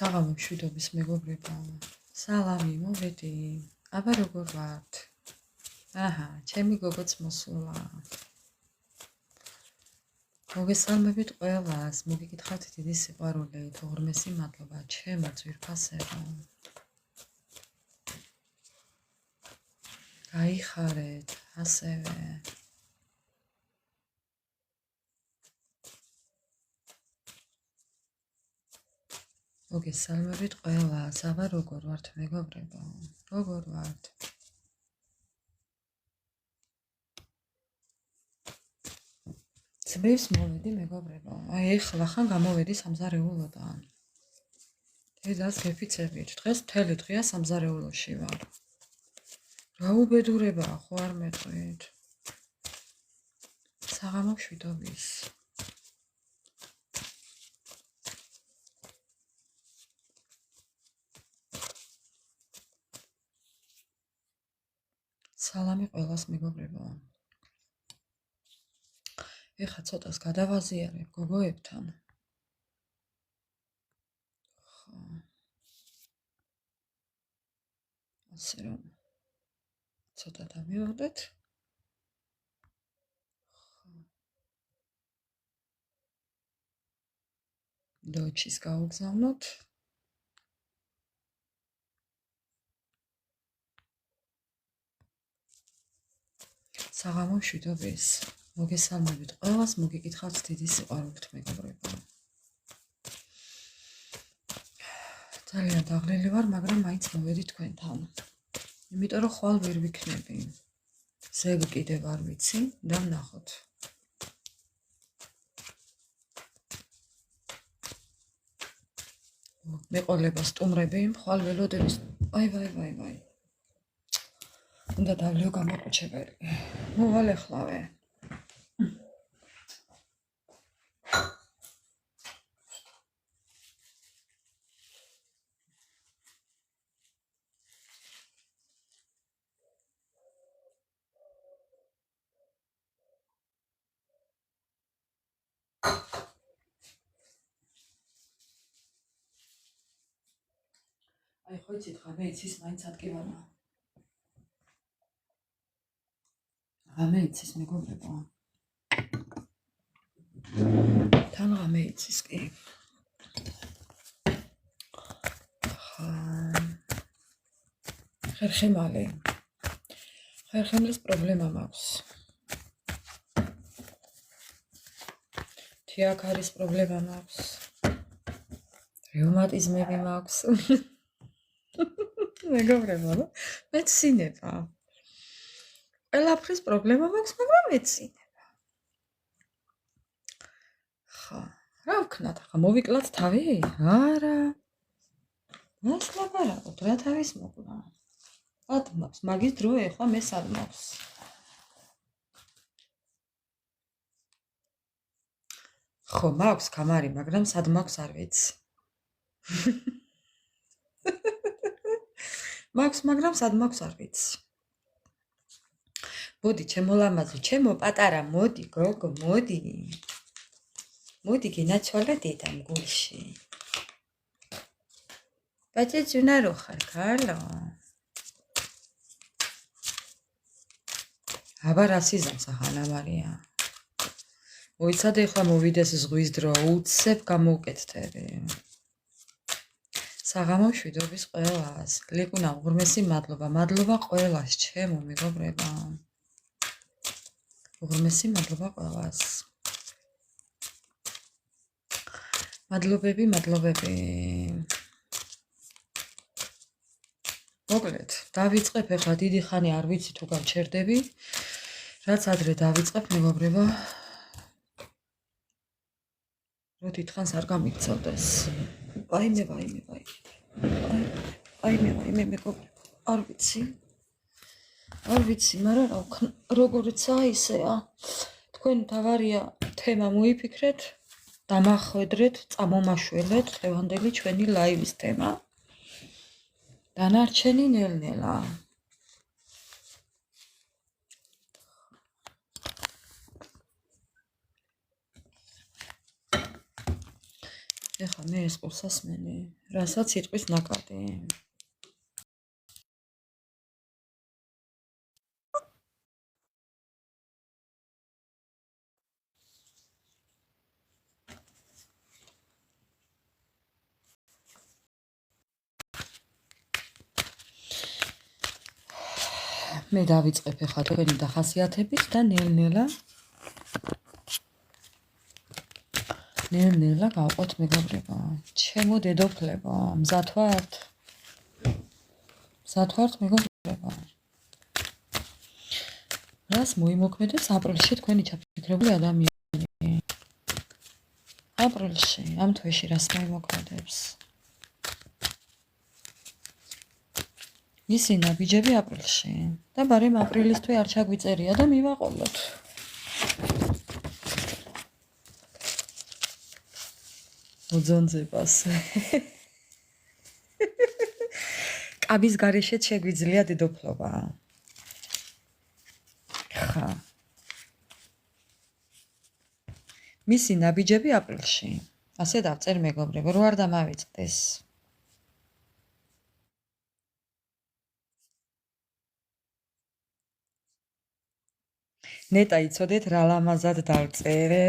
საღამო მშვიდობის მეგობრებო, სალამი, მოვედი, აბა როგორ ვართ? აჰა, ჩემი გოგოც მოსულა. მოგესალმებით ყველას, მოგიკითხავთ დიდი სიყვარულით, უღრმესი მადლობა ჩემო ძვირფასებო. გაიხარეთ, ასევე. მოგესალმებით ყველას, აბა როგორ ვართ მეგობრებო, როგორ ვართ? ძმებს მოვედი მეგობრებო, აი ეხლა ხან გამოვედი სამზარეულოდან. დედას გეფიცებით, დღეს მთელი დღეა სამზარეულოში ვარ. რა უბედურებაა, ხო არ მეტყვით? საღამო მშვიდობის. სალამი ყველას მეგობრებო. ეხლა ცოტას გადავაზიარებ გოგოებთან. ხო. ასე რომ ცოტა დამივაღდეთ. დოჩის გავგზავნოთ. საღამო მშვიდობის. მოგესალმებით ყველას, მოგიკითხავთ დიდი სიყვარულით მეგობრებო. ძალიან დაღლილი ვარ, მაგრამ მაინც მოვედი თქვენთან. იმიტომ რომ ხვალ ვერ ვიქნები. ზეგ კიდევ არ ვიცი და ვნახოთ. მეყოლება სტუმრები, ხვალ ველოდების. ვაი. უნდა დავლეო გამოყუჩებელი. მოვალ ეხლავე. აი ხო იცით ღამე იცის მაინც ადგილანა. ღამე იცის მეგობრებო. თან ღამე იცის კი. ხერხემალი. ხერხემლის პრობლემა მაქვს. თიაქარის პრობლემა მაქვს. რევმატიზმები მაქვს. მეგობრებო, მეცინება. ყველაფრის პრობლემა მაქვს, მაგრამ მეცინება. ხა, რა ვქნათ, ახლა მოვიკლათ თავი? არა. მას ლაპარაკობ, რა თავის მოკლა. სად მაქვს, მაგის დრო ეხლა მე სად მაქვს. ხო, მაქვს კამარი, მაგრამ სად მაქვს არ ვიცი. მაქვს, მაგრამ სად მაქვს არ ვიცი. მოდი, ჩემო ლამაზო, ჩემო პატარა, მოდი, გოგო, მოდი. მოდი, გინაცვალე დედამ გულში. ბაჭეჭუნა რო ხარ, კარლო. აბა რა სიზამს ახანა მარია. მოიცადე ახლა მოვიდეს ზღვის დრო, უცებ გამოვკეთთები. საღამო მშვიდობის ყველას. ლიკუნა უღრმესი მადლობა, მადლობა ყველას, ჩემო მეგობრებო. უღრმესი მადლობა ყველას. მადლობები. მოკლედ, დავიწყებ ახლა დიდი ხანი არ ვიცი თუ გავჩერდები. რაც ადრე დავიწყებ მეგობრებო. რო თითქოს არ გამიქცევდეს. ვაიმე. ვაიმე მეგობრებო. არ ვიცი, მაგრამ რა ვქნა, როგორიცაა ისეა. თქვენ თავარია თემა მოიფიქრეთ, დამახვედრეთ, წამომაშველეთ დღევანდელი ჩვენი ლაივის თემა. დანარჩენი ნელ-ნელა. ეხლა მე ეს ყურსასმენი, რასაც იტყვის ნაკადი. მე დავიწყებ ეხლა თქვენი დახასიათებით და ნელ-ნელა გავყოთ მეგობრებო. ჩემო დედოფლებო, მზად ვართ? მზად ვართ მეგობრებო? რას მოიმოქმედებს აპრილში თქვენი ჩაფიქრებული ადამიანი? აპრილში, ამ თვეში რას მოიმოქმედებს? ისი ნაბიჯები აპრილში და ბარემ აპრილის თვე არ ჩაგვიწერია და მივაყოლოთ. მოძონძებას. კაბის გარეშეც შეგვიძლია დედოფლობა. ხა. მისი ნაბიჯები აპრილში. ასე დავწერ მეგობრებო, რო არ დამავიწყდეს. ნეტა იცოდეთ რა ლამაზად დავწერე.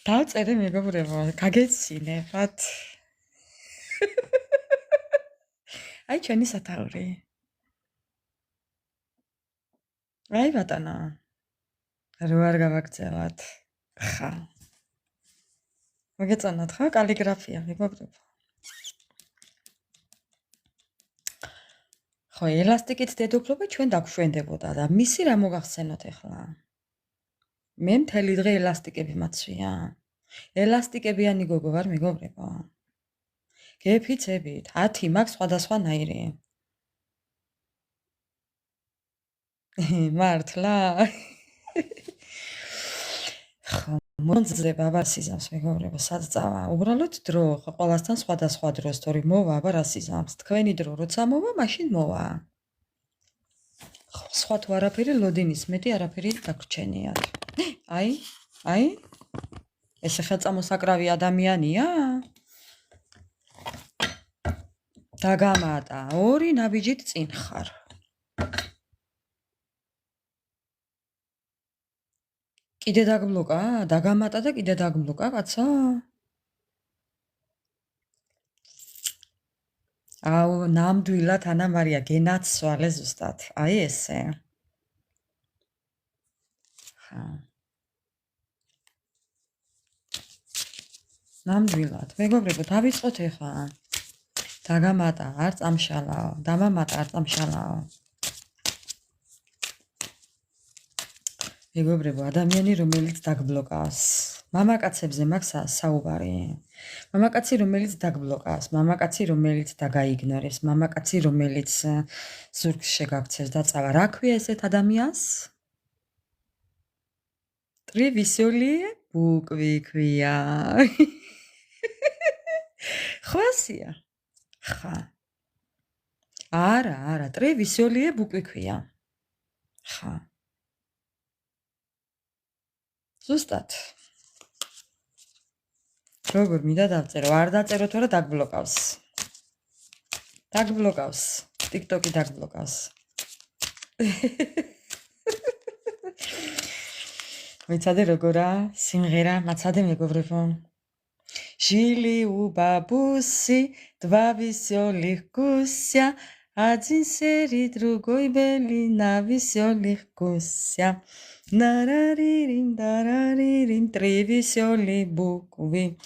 დავწერე მეგობრებო, გაგეცინებათ. აი ჩვენი სათაური. აი ბატონო. რო არ გავაგზავნოთ. ხა. მოგეწონათ ხო კალიგრაფია მეგობრებო? ხო, ელასტიკით დედოფლობა ჩვენ დაგვშვენდებოდა და მისი რა მოგახსენოთ ახლა? მე მთელი დღე ელასტიკები მაცვია. ელასტიკებიანი გოგო ვარ მეგობრებო. გეფიცებით, 10 მაქვს სხვადასხვანაირი. მართლა? ხო, მონძზე ბაბა სიზამს მეგობრებო, სად წავა? უბრალოდ დრო, ხო ყველასთან სხვადასხვა დროს, თორე მოვა აბა სიზამს. თქვენი დრო როცა მოვა, მაშინ მოვა. სხვა თუ არაფერი ლოდინის მეტი არაფერი დაგრჩენიათ. აი, ეს ხელწამოსაკრავი ადამიანია? დაგამატა, 2 ნაბიჯით წინ ხარ. კიდე დაგბლოკა? დაგამატა და კიდე დაგბლოკა, კაცო? აუ, ნამდვილად ანა მარია გენაცვალე ზუსტად. აი ესე. ხა. ნამდვილად. მეგობრებო, დავიწყოთ ეხლა. დაგამატა, არ წამშალაო. დამამატა, არ წამშალაო. მეგობრებო, ადამიანი რომელიც დაგბლოკავს. მამაკაცებზე მაქვს საუბარი. მამაკაცი რომელიც დაგბლოკავს, მამაკაცი რომელიც დაგაიგნორებს, მამაკაცი რომელიც ზურგს შეგაქცევს და წავა. რა ქვია ესეთ ადამიანს? ტრივისოლი ბუკვი ქვია. ხვასია. ხა. არა, ტრივისოლი ბუკვი ქვია. ხა. ზუსტად. როგორ მინდა დავწერო, არ დაწერო თორე დაგბლოკავს. დაგბლოკავს. TikTok-ი დაგბლოკავს. მიცადე როგორა სიმღერა, მაცადე მეგობრებო. Жили у бабуси два весёлых гуся, один серый, другой белый, на весёлых гуся. Нараририм, дараририм, 3 весёлые буквы.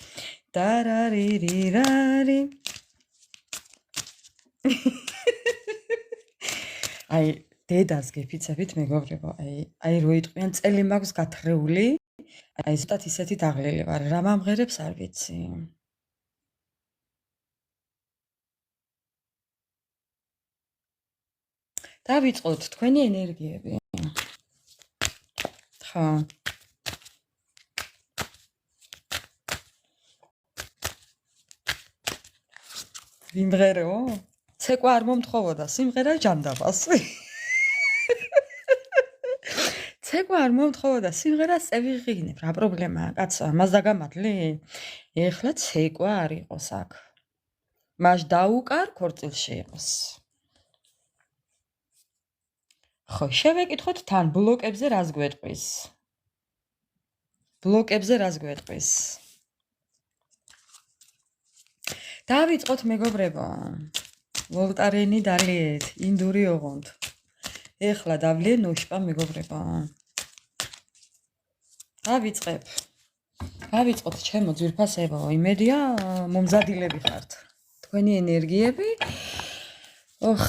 Тараририрари. აი, დედას გეფიცებით მეგობრებო, აი რო იტყვიან წელი მაქვს გათხრეული, აი ზუსტად ისეთი დაღლილი ვარ, რა მომღერებს არ ვიცი. დავიწყოთ თქვენი ენერგიები. ხო. ვიმღერეო? ცეკვა არ მომთხოვოდა, სიმღერა ჯანდაბას. ცეკვა არ მომთხოვოდა, სიმღერას წევიღინებ, რა პრობლემაა, კაცო, ამას დაგამადლი? ეხლა ცეკვა არ იყოს აქ. მაშ დაუკარ, ქორწილში იყოს. ხო, შევეკითხოთ თან, ბლოკებზე რას გვეტყვის? ბლოკებზე რას გვეტყვის? დავიწყოთ მეგობრებო. ვოლტარენი დალიეთ, ინდური ოღონდ. ეხლა დავლე ნოშპა მეგობრებო. დავიწყოთ ჩემო ძვირფასებო, იმედია მომზადილები ხართ. თქვენი ენერგიები. ოხ,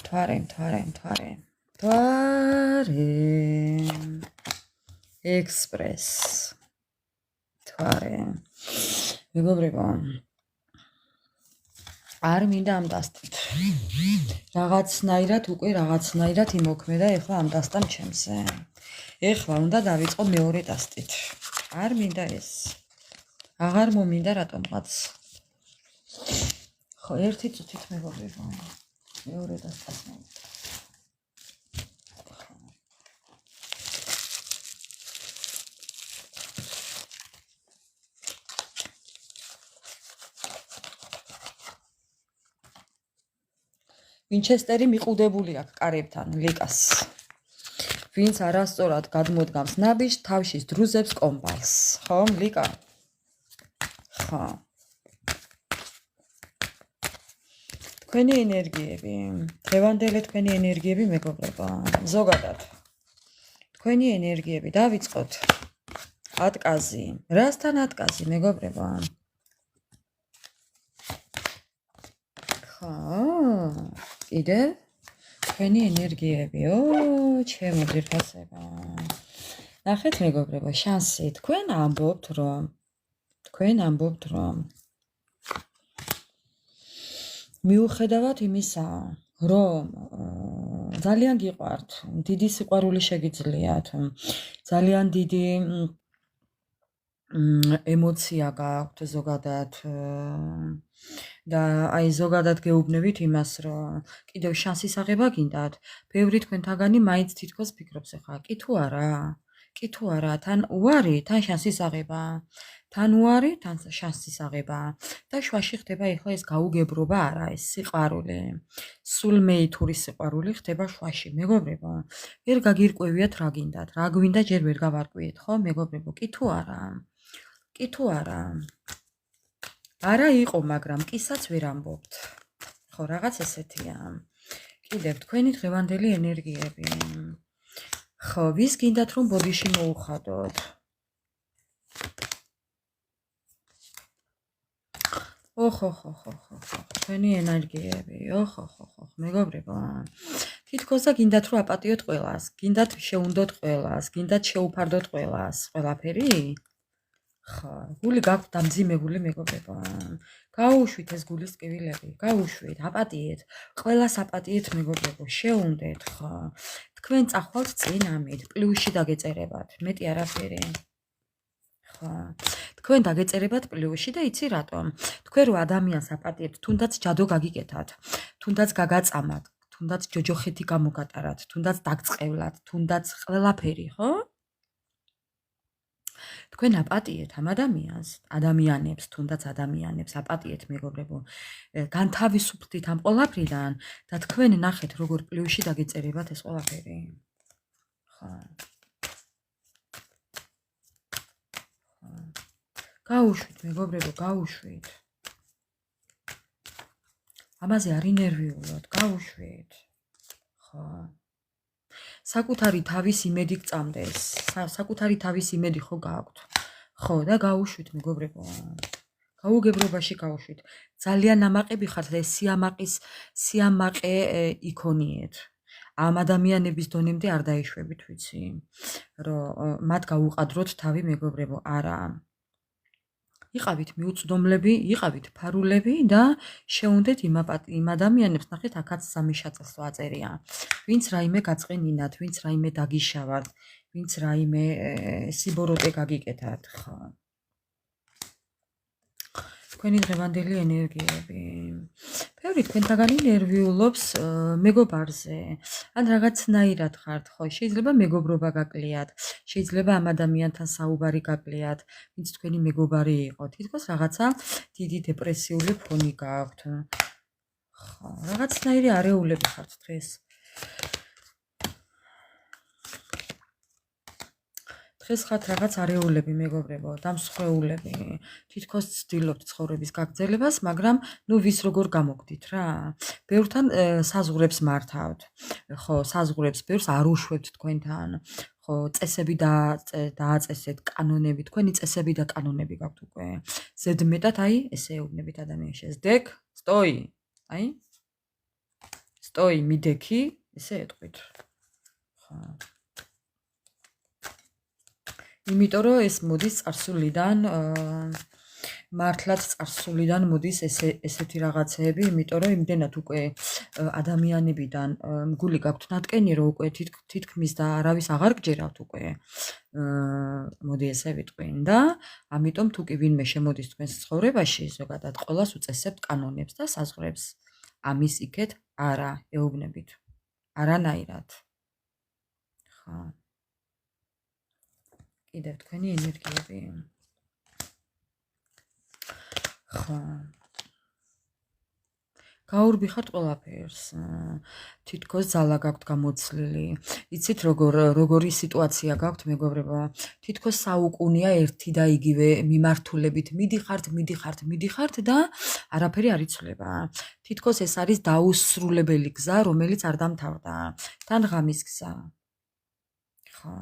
თვარე. ექსპრეს. თვარე. მეგობრებო. არ მინდა ამ დასტით. რაღაცნაირად იმოქმედა ეხლა ამ დასტამ ჩემზე. ეხლა უნდა დავიწყო მეორე დასტით. არ მინდა ეს. აღარ მომინდა რატომღაც. ხო, ერთი წუთით მეგობრებო. მეორე დასტას მოვიდა. ვინჩესტერი მიყუდებული აქვს კარებთან, ლიკას. ვინც არასწორად გადმოდგამს ნაბიჯს, თავშის დრუზებს კომპალს. ხო, ლიკა? ხო. თქვენი ენერგიები, დღევანდელი თქვენი ენერგიები მეგობრებო, ზოგადად. თქვენი ენერგიები დავიწყოთ. ატკაზი. რასთან ატკაზი მეგობრებო? ხო. კიდე თქვენი ენერგიები, ჩემო ძირფასება. ნახეთ მეგობრებო, შანსი. თქვენ ამბობთ რომ მიუხედავად იმისა, რომ ძალიან გიყვართ, დიდი სიყვარული შეგიძლიათ, ძალიან დიდი ემოცია გაქვთ ზოგადად და აი ზოგადად გეუბნებით იმას, რომ კიდევ შანსის აღება გინდათ. ბევრი თქვენთაგანი მაინც თითქოს ფიქრობს ახლა, კი თუ არა, თან უარი, თან შანსის აღება. თან უარი, თან შანსის აღება. და შვაში ხდება ახლა ეს გაუგებრობა არა, ეს სიყვარული. სულმეითური სიყვარული ხდება შვაში, მეგობრებო. ვერ გაგირკვევიათ რა გინდათ, რა გვინდა ჯერ ვერ გავარკვიეთ, ხო, მეგობრებო, კი თუ არა. არა იყო, მაგრამ კისაც ვერ ამბობთ. ხო, რაღაც ესეთია. კიდევ თქვენი დღევანდელი ენერგიები. ხო, ვის გინდათ რომ ბოდიში მოუხადოთ? ხო, თქვენი ენერგიები. ხო, მეგობრებო. თითქოს და გინდათ რომ აპატიოთ ყველას, გინდათ შეუნდოთ ყველას, გინდათ შეუფარდოთ ყველას, ყველაფერი? ხო, გული გაქვთ დამძიმებული მეგობრებო. გაუშვით ეს გულის ტკივილები, გაუშვით, აპატიეთ, ყველას აპატიეთ მეგობრებო, შეუნდეთ, ხო. თქვენ წახვალთ წინ ამით, პლუსში დაგეწერებათ, მეტი არაფერი. ხო. თქვენ დაგეწერებათ პლუსში და იცი რატომ? თქვენ რო ადამიანს აპატიებთ, თუნდაც ჯადო გაგიკეთათ, თუნდაც გაგაწამათ, თუნდაც ჯოჯოხეთი გამოგატარათ, თუნდაც დაგწყევლათ, თუნდაც ყველაფერი, ხო? თქვენ აპატიეთ ამ ადამიანებს, თუნდაც ადამიანებს აპატიეთ მეგობრებო. განთავისუფლდით ამ ყველაფრიდან და თქვენ ნახეთ როგორ პლუსში დაგეწერებათ ეს ყველაფერი. ხო. გაუშვით მეგობრებო, გაუშვით. ამაზე არ ინერვიულოთ, გაუშვით. ხო. საკუთარი თავის იმედი გწამდეს, საკუთარი თავის იმედი ხო გააქვთ. ხო, და გაუშვით მეგობრებო. გაუგებრობაში გაუშვით. ძალიან ამაყები ხართ და სიამაყე იქონიეთ. ამ ადამიანების დონემდე არ დაიშვებით, ვიცი, რომ მათ გაუყადროთ თავი მეგობრებო, არა. იყავით მიუწვდომლები, იყავით ფარულები და შეუნდეთ იმ ადამიანებს, ნახეთ, აქაც 3 შაწელს ვაწერია. ვინც რაიმე გაწყენინათ, ვინც რაიმე დაგიშავათ, ვინც რაიმე სიბოროტე გაგიკეთათ, ხო. თქვენი დღევანდელი ენერგიები. ბევრი თქვენთაგანი ნერვიულობს მეგობარზე. ან რაღაცნაირად ხართ, ხო, შეიძლება მეგობრობა გაკლიათ, შეიძლება ამ ადამიანთან საუბარი გაკლიათ, ვინც თქვენი მეგობარი იყო. თითქოს რაღაცა დიდი დეპრესიული ფონი გააქვთ. ხო, რაღაცნაირი არეულები ხართ დღეს. დღეს ხართ რაღაც არეულები, მეგობრებო, დამსხვრეულები. თითქოს ცდილობთ ცხოვრების გაგრძელებას, მაგრამ ნუ ვის როგორ გამოგდით რა. ბევრთან საზღვრებს მართავთ. ხო, საზღვრებს ბევრს არ უშვებთ თქვენთან. ხო, წესები დააწესეთ, კანონები, თქვენი წესები და კანონები გაქვთ უკვე. ზედმეტად აი, ესე ეუბნებით ადამიანს შეძდეკ, სტოი. აი. სტოი, მიდექი, ესე ეტყვით. ხო. იმიტომ რომ ეს მოდის წარსულიდან, მართლაც წარსულიდან მოდის ესეთი რაღაცეები, იმიტომ რომ იმდენად უკვე ადამიანებიდან გული გაქვთ ნატკენი, რომ უკვე თითქმის და არავის აღარ გჯერავთ უკვე. მოდი ესე ვიტყვი და ამიტომ თუ კი ვინმე შემოდის თქვენს ცხოვრებაში, ზოგადად ყველას უწესებთ კანონებს და საზღვრებს. ამის იქეთ არა ეუბნებით. არანაირად. ხა. კიდევ თქვენი ენერგიები. ხო. გაურბიხართ ყველაფერს. თითქოს ძალა გაქვთ გამოცლილი. იცით როგორი სიტუაცია გაქვთ მეგობრებო? თითქოს საუკუნეა ერთი და იგივე მიმართულებით მიდიხართ და არაფერი არ იცვლება. თითქოს ეს არის დაუსრულებელი გზა, რომელიც არ დამთავრდა. თან ღამის გზა. ხო.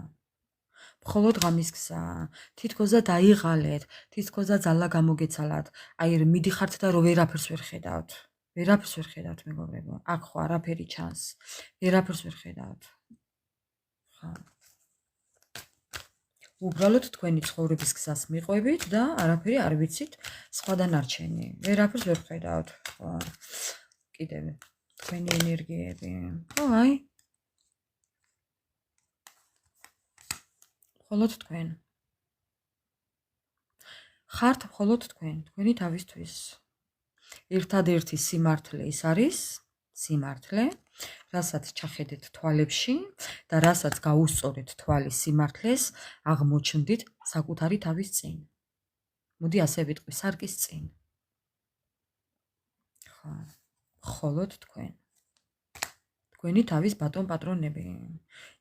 მხოლოდ ღამის გზა. თითქოს და დაიღალეთ, თითქოს და ძალა გამოგეცალათ. აი მიდიხართ და რო ვერაფერს ვერ ხედავთ. ვერაფერს ვერ ხედავთ მეგობრებო. აქ ხო არაფერი ჩანს. ვერაფერს ვერ ხედავთ. ხო. უბრალოდ თქვენი ცხოვრების გზას მიყვებით და არაფერი არ ვიცით სხვა დანარჩენი. ვერაფერს ვერ ხედავთ. ხო. კიდევ თქვენი ენერგიები. ხო, აი. მხოლოდ თქვენ. ხართ მხოლოდ თქვენ, თქვენი თავისთვის. ერთადერთი სიმართლე ის არის, სიმართლე, რასაც ჩახედეთ თვალებში და რასაც გაუსწორეთ თვალი სიმართლეს, აღმოჩნდით საკუთარი თავის წინ. მოდი ასე ვიტყვი, სარკის წინ. ხო, მხოლოდ თქვენ. თქვენი თავის ბატონ პატრონები.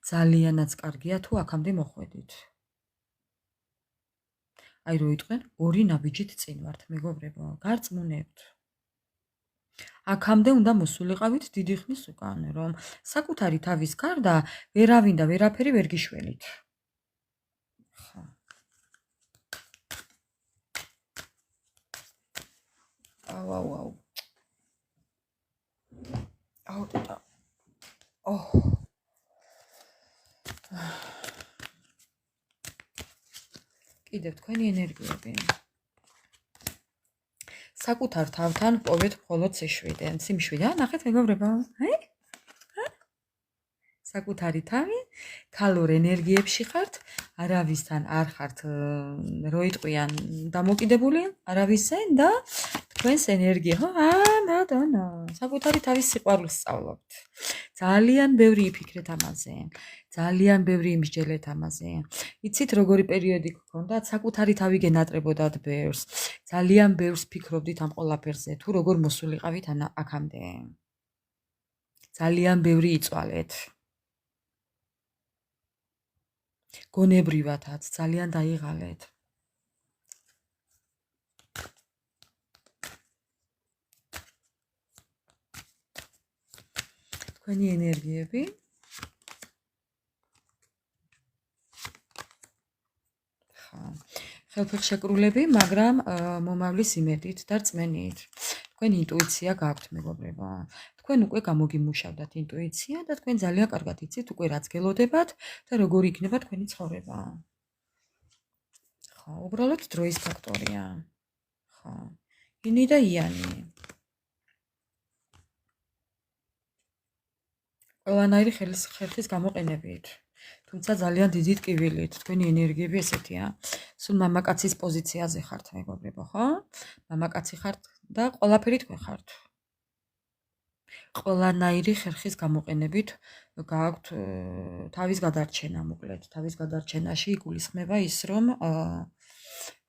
ძალიანაც კარგია თუ აქამდე მოხვედით. აი რო იტყვენ, ორი ნაბიჯით წინ ვართ, მეგობრებო, გარწმუნებთ. აქამდე უნდა მოსულიყავით დიდი ხნის უკან, რომ საკუთარი თავის გარდა ვერავინ და ვერაფერი ვერ გიშველით. ხო. აუ. აუ ტიტა. ოჰ. კიდევ თქვენი ენერგიები. საკუთარ თავთან პოვეთ მხოლოდ სიმშვიდე. ნახეთ მეგობრებო, აი? საკუთარი თავი, ქალურ ენერგიებში ხართ, არავისთან არ ხართ, რო იტყვიან, დამოკიდებული არავისზე და თქვენს ენერგია, ხო? მადონა. საკუთარი თავის სიყვარულს სწავლობთ. ძალიან ბევრი იფიქრეთ ამაზე. ძალიან ბევრი იმსჯელეთ ამაზე. იცით როგორი პერიოდი გქონდათ? საკუთარი თავი გენატრებოდათ ბევრს. ძალიან ბევრს ფიქრობდით ამ ყველაფერზე, თუ როგორ მოსულიყავით აქამდე. ძალიან ბევრი იწვალეთ. გონებრივათაც ძალიან დაიღალეთ. თქვენი ენერგიები. ხელფეხშეკრულები, მაგრამ მომავლის იმედით და რწმენით. თქვენ ინტუიცია გაქვთ, მეგობრებო. თქვენ უკვე გამოგიმუშავდათ ინტუიცია და თქვენ ძალიან კარგად იცით უკვე რაც გელოდებათ და როგორი იქნება თქვენი ცხოვრება. ხო, უბრალოდ დროის ფაქტორია. ხო. ინი და იანი. ყველანაირი ხერხის გამოყენებით. თუმცა ძალიან დიდი ტკივილით, თქვენი ენერგიები ესეთია. სულ მამაკაცის პოზიციაზე ხართ, მეგობრებო, ხო? მამაკაცი ხართ და ყველაფერი თქვენ ხართ. ყველანაირი ხერხის გამოყენებით გააქვთ თავის გადარჩენა, მოკლედ, თავის გადარჩენაში იგულისხმება ის, რომ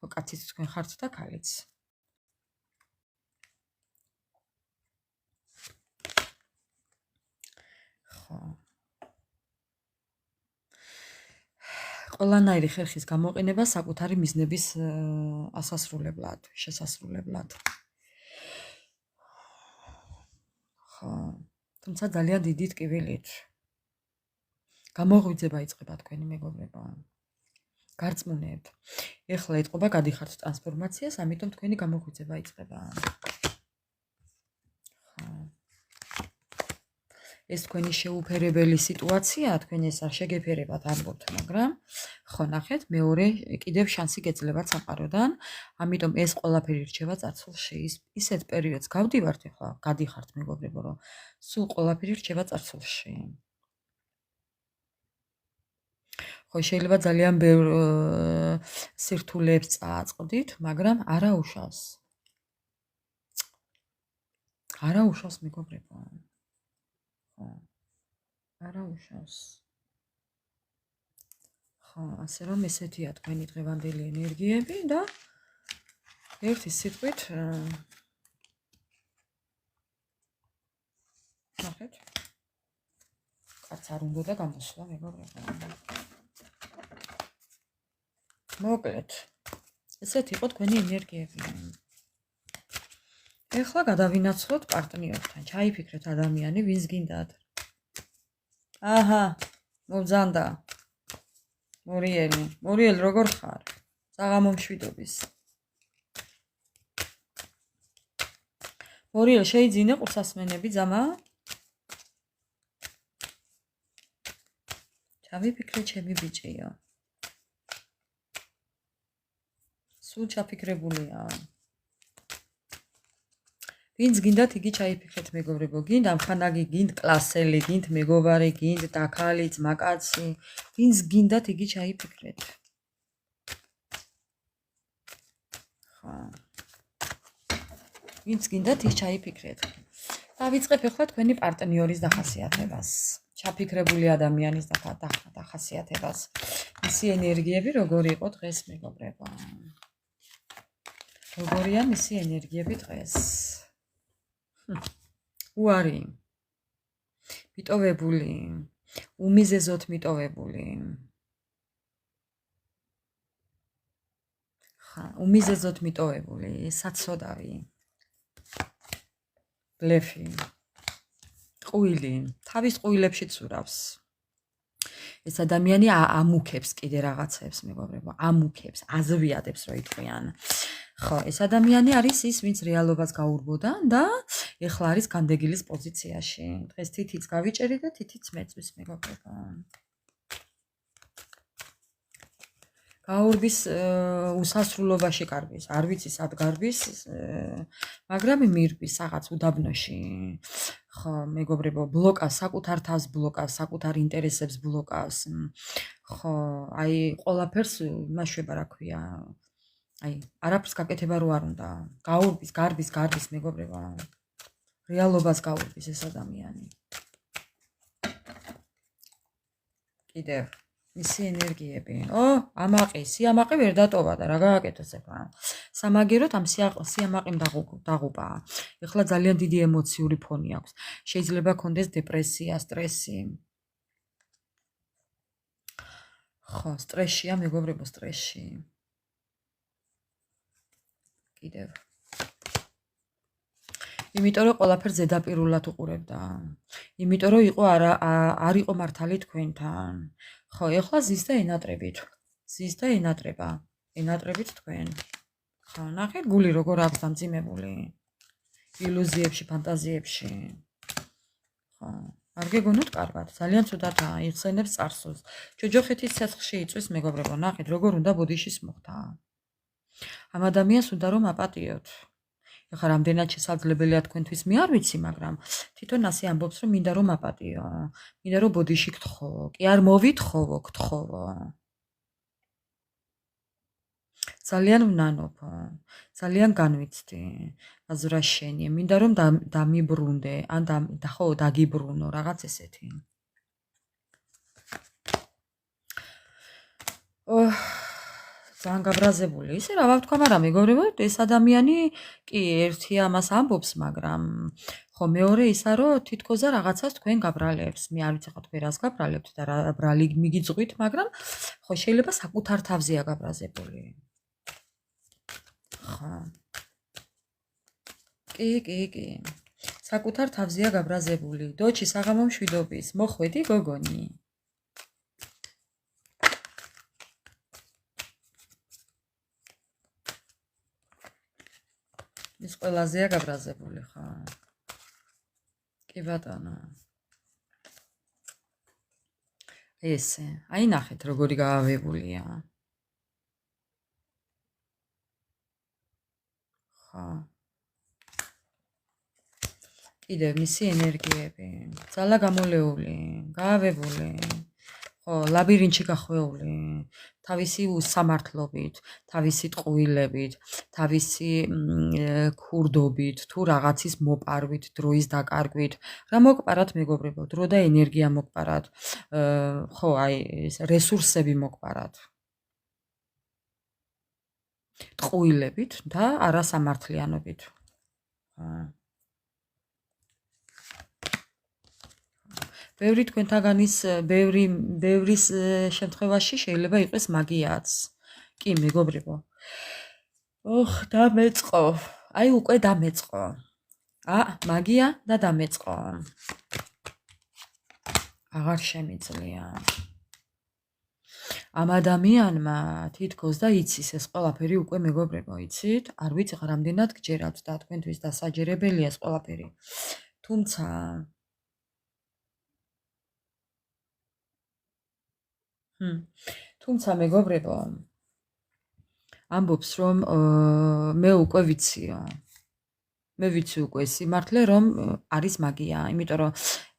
კაციც თქვენ ხართ და ქალიც. ხო. ყველანაირი ხერხის გამოყენება საკუთარი მიზნების ასასრულებლად, შესასრულებლად. ხო. თუმცა ძალიან დიდი ტკივილით. გამოღვიძება იწყება თქვენი მეგობრებო. გარწმუნებთ. ეხლა ეთყობა გადიხართ ტრანსფორმაციას, ამიტომ თქვენი გამოღვიძება იწყება. ხო. ეს თქვენი შეუფერებელი სიტუაცია, თქვენ ეს არ შეგეფერებათ ამბობთ, მაგრამ ხო ნახეთ, მეორე კიდევ შანსი გეძლევათ სამყაროდან, ამიტომ ეს ყველაფერი რჩება წარსულში. ისეთ პერიოდს გავდივართ ეხლა, გადიხართ მეგობრებო, რომ სულ ყველაფერი რჩება წარსულში. ხო, შეიძლება ძალიან ბევრ სირთულეებს წააწყდით, მაგრამ არა უშავს. არა უშავს მეგობრებო. ხო. არა უშავს. ხო, ასე რომ ესეთია თქვენი დღევანდელი ენერგიები და ერთი სიტყვით ნახეთ. კაც არ უნდა გამოსვლა მეგობრებო. მოკლედ. ესეთ იყო თქვენი ენერგიები. ეხლა გადავინაცვლოთ პარტნიორთან. ჩაიფიქრეთ ადამიანი, ვინც გინდათ. აჰა, მოგზანდა. მორიელი, როგორ ხარ? საღამო მშვიდობის. მორიელი, შეიძინე ყურსასმენები ძამა? ჩავიფიქრე ჩემი ბიჭიო. სულ ჩაფიქრებულია. ვინც გინდათ იგი ჩაიფიქრეთ მეგობრებო, გინდ ამხანაგი, გინდ კლასელი, გინდ მეგობარი, გინდ დაქალი, ძმაკაცი, ვინც გინდათ იგი ჩაიფიქრეთ. ხა. ვინც გინდათ ის ჩაიფიქრეთ. დავიწყებ ახლა თქვენი პარტნიორის დახასიათებას. ჩაფიქრებული ადამიანის დახასიათებას. მისი ენერგიები როგორი იყო დღეს მეგობრებო? როგორია მისი ენერგიები დღეს? უარი, მიტოვებული, უმიზეზოდ მიტოვებული. ხა, უმიზეზოდ მიტოვებული, საცოდავი. ბლეფი. ყუილი, თავის ყუილებში ცურავს. ეს ადამიანი ამუქებს კიდე რაღაცებს მეგობრებო, ამუქებს, აზვიადებს რო იტყვიან. ხო, ეს ადამიანი არის ის, ვინც რეალობას გაურბოდა და ეხლა არის განდეგილის პოზიციაში. დღეს თითიც გავიჭერი და თითიც მეწვის მეგობრებო. გაურბის უსასრულობაში კარგვის, არ ვიცი სად გარბის, მაგრამ მირბის რაღაც უდაბნოში. ხო, მეგობრებო, ბლოკავს, საკუთარ თავს ბლოკავს, საკუთარ ინტერესებს ბლოკავს. ხო, აი, ყველაფერს იმაშვება, რა ქვია. აი, არაფერს გაკეთება რო არ უნდა. გარბის მეგობრებო. რეალობას გაურბის ეს ადამიანი. კიდევ მისი ენერგიები. სიამაყე ვერ დატოვა და რა გააკეთოს ეხლა? სამაგეროთ ამ სიამაყემ დაღუპა. ეხლა ძალიან დიდი ემოციური ფონი აქვს. შეიძლება კონდეს დეპრესია, სტრესი. ხო, სტრესია მეგობრებო, სტრესში. კიდევ. იმიტომ რომ ყველაფერს ზედაპირულად უყურებდა. იმიტომ რომ არ იყო მართალი თქვენთან. ხო, ეხლა ზის და ენატრებით. ზის და ენატრება. ენატრებით თქვენ. ხო, ნახეთ გული როგორ აქვს დამძიმებული. ილუზიებში, ფანტაზიებში. ხო, არ გეგონოთ კარგად. ძალიან ცუდათაა, იხსენებს წარსულს. ჯოჯოხეთის ცეცხლში იწვის მეგობრებო, ნახეთ როგორ უნდა ბოდიშის მოხდა. ამ ადამიანს უნდა რომ აპატიოთ. ეხლა რამდენად შესაძლებელია თქვენთვის მე არ ვიცი, მაგრამ თვითონ ასე ამბობს, რომ მინდა რომ აპატიო. მინდა რომ ბოდიში გთხოვო. კი არ მოვითხოვო, გთხოვო. ძალიან ვნანობ, ძალიან განვიცდი აზრა შენი, მინდა რომ დამიბრუნდე, ან ხო დაგიბრუნო, რაღაც ესეთი. ძალიან გაბრაზებული. ისე რა ვთქვა, მაგრამ მეგობრებო, ეს ადამიანი კი ერთი ამას ამბობს, მაგრამ ხო მეორე ისა რომ თითქოსა რაღაცას თქვენ გაბრალებს. მე არ ვიცი ხო თქვენ რას გაბრალებთ და რა ბრალი მიგიწვით, მაგრამ ხო შეიძლება საკუთარ თავზეა გაბრაზებული. ხო. კი. საკუთარ თავზეა გაბრაზებული. დოჩი საღამო მშვიდობის. მოხვედი გოგონი. ის ყველაზეა გაბრაზებული, ხო? კი ბატონო. ესე, აი ნახეთ როგორი გაავებულია. ხო. კიდევ მისი ენერგიები, ძალა გამოლეული, გაავებული. ხო, ლაბირინთში გახვეული, თავისი უსამართლობით, თავისი ტყუილებით, თავისი ქურდობით, თუ რაღაცის მოპარვით, დროის დაკარგვით, რა მოგპარათ მეგობრებო, დრო და ენერგია მოგპარათ, ხო, აი ეს რესურსები მოგპარათ. ტყუილებით და არასამართლიანობით. ბევრი თქვენთაგანის ბევრის შემთხვევაში შეიძლება იყოს მაგიაც. კი, მეგობრებო. დამეწყო. აი უკვე დამეწყო. მაგია და დამეწყო. აღარ შემიძლია. ამ ადამიანმა თითქოს და იცის ეს ყველაფერი უკვე მეგობრებო, იცით? არ ვიცი რა რამდენად გჯერავთ და თქვენთვის დასაჯერებელია ეს ყველაფერი. თუმცა მეგობრებო, ამბობს რომ მე უკვე ვიციო. მე ვიცი უკვე სიმართლე რომ არის მაგია, იმიტომ რომ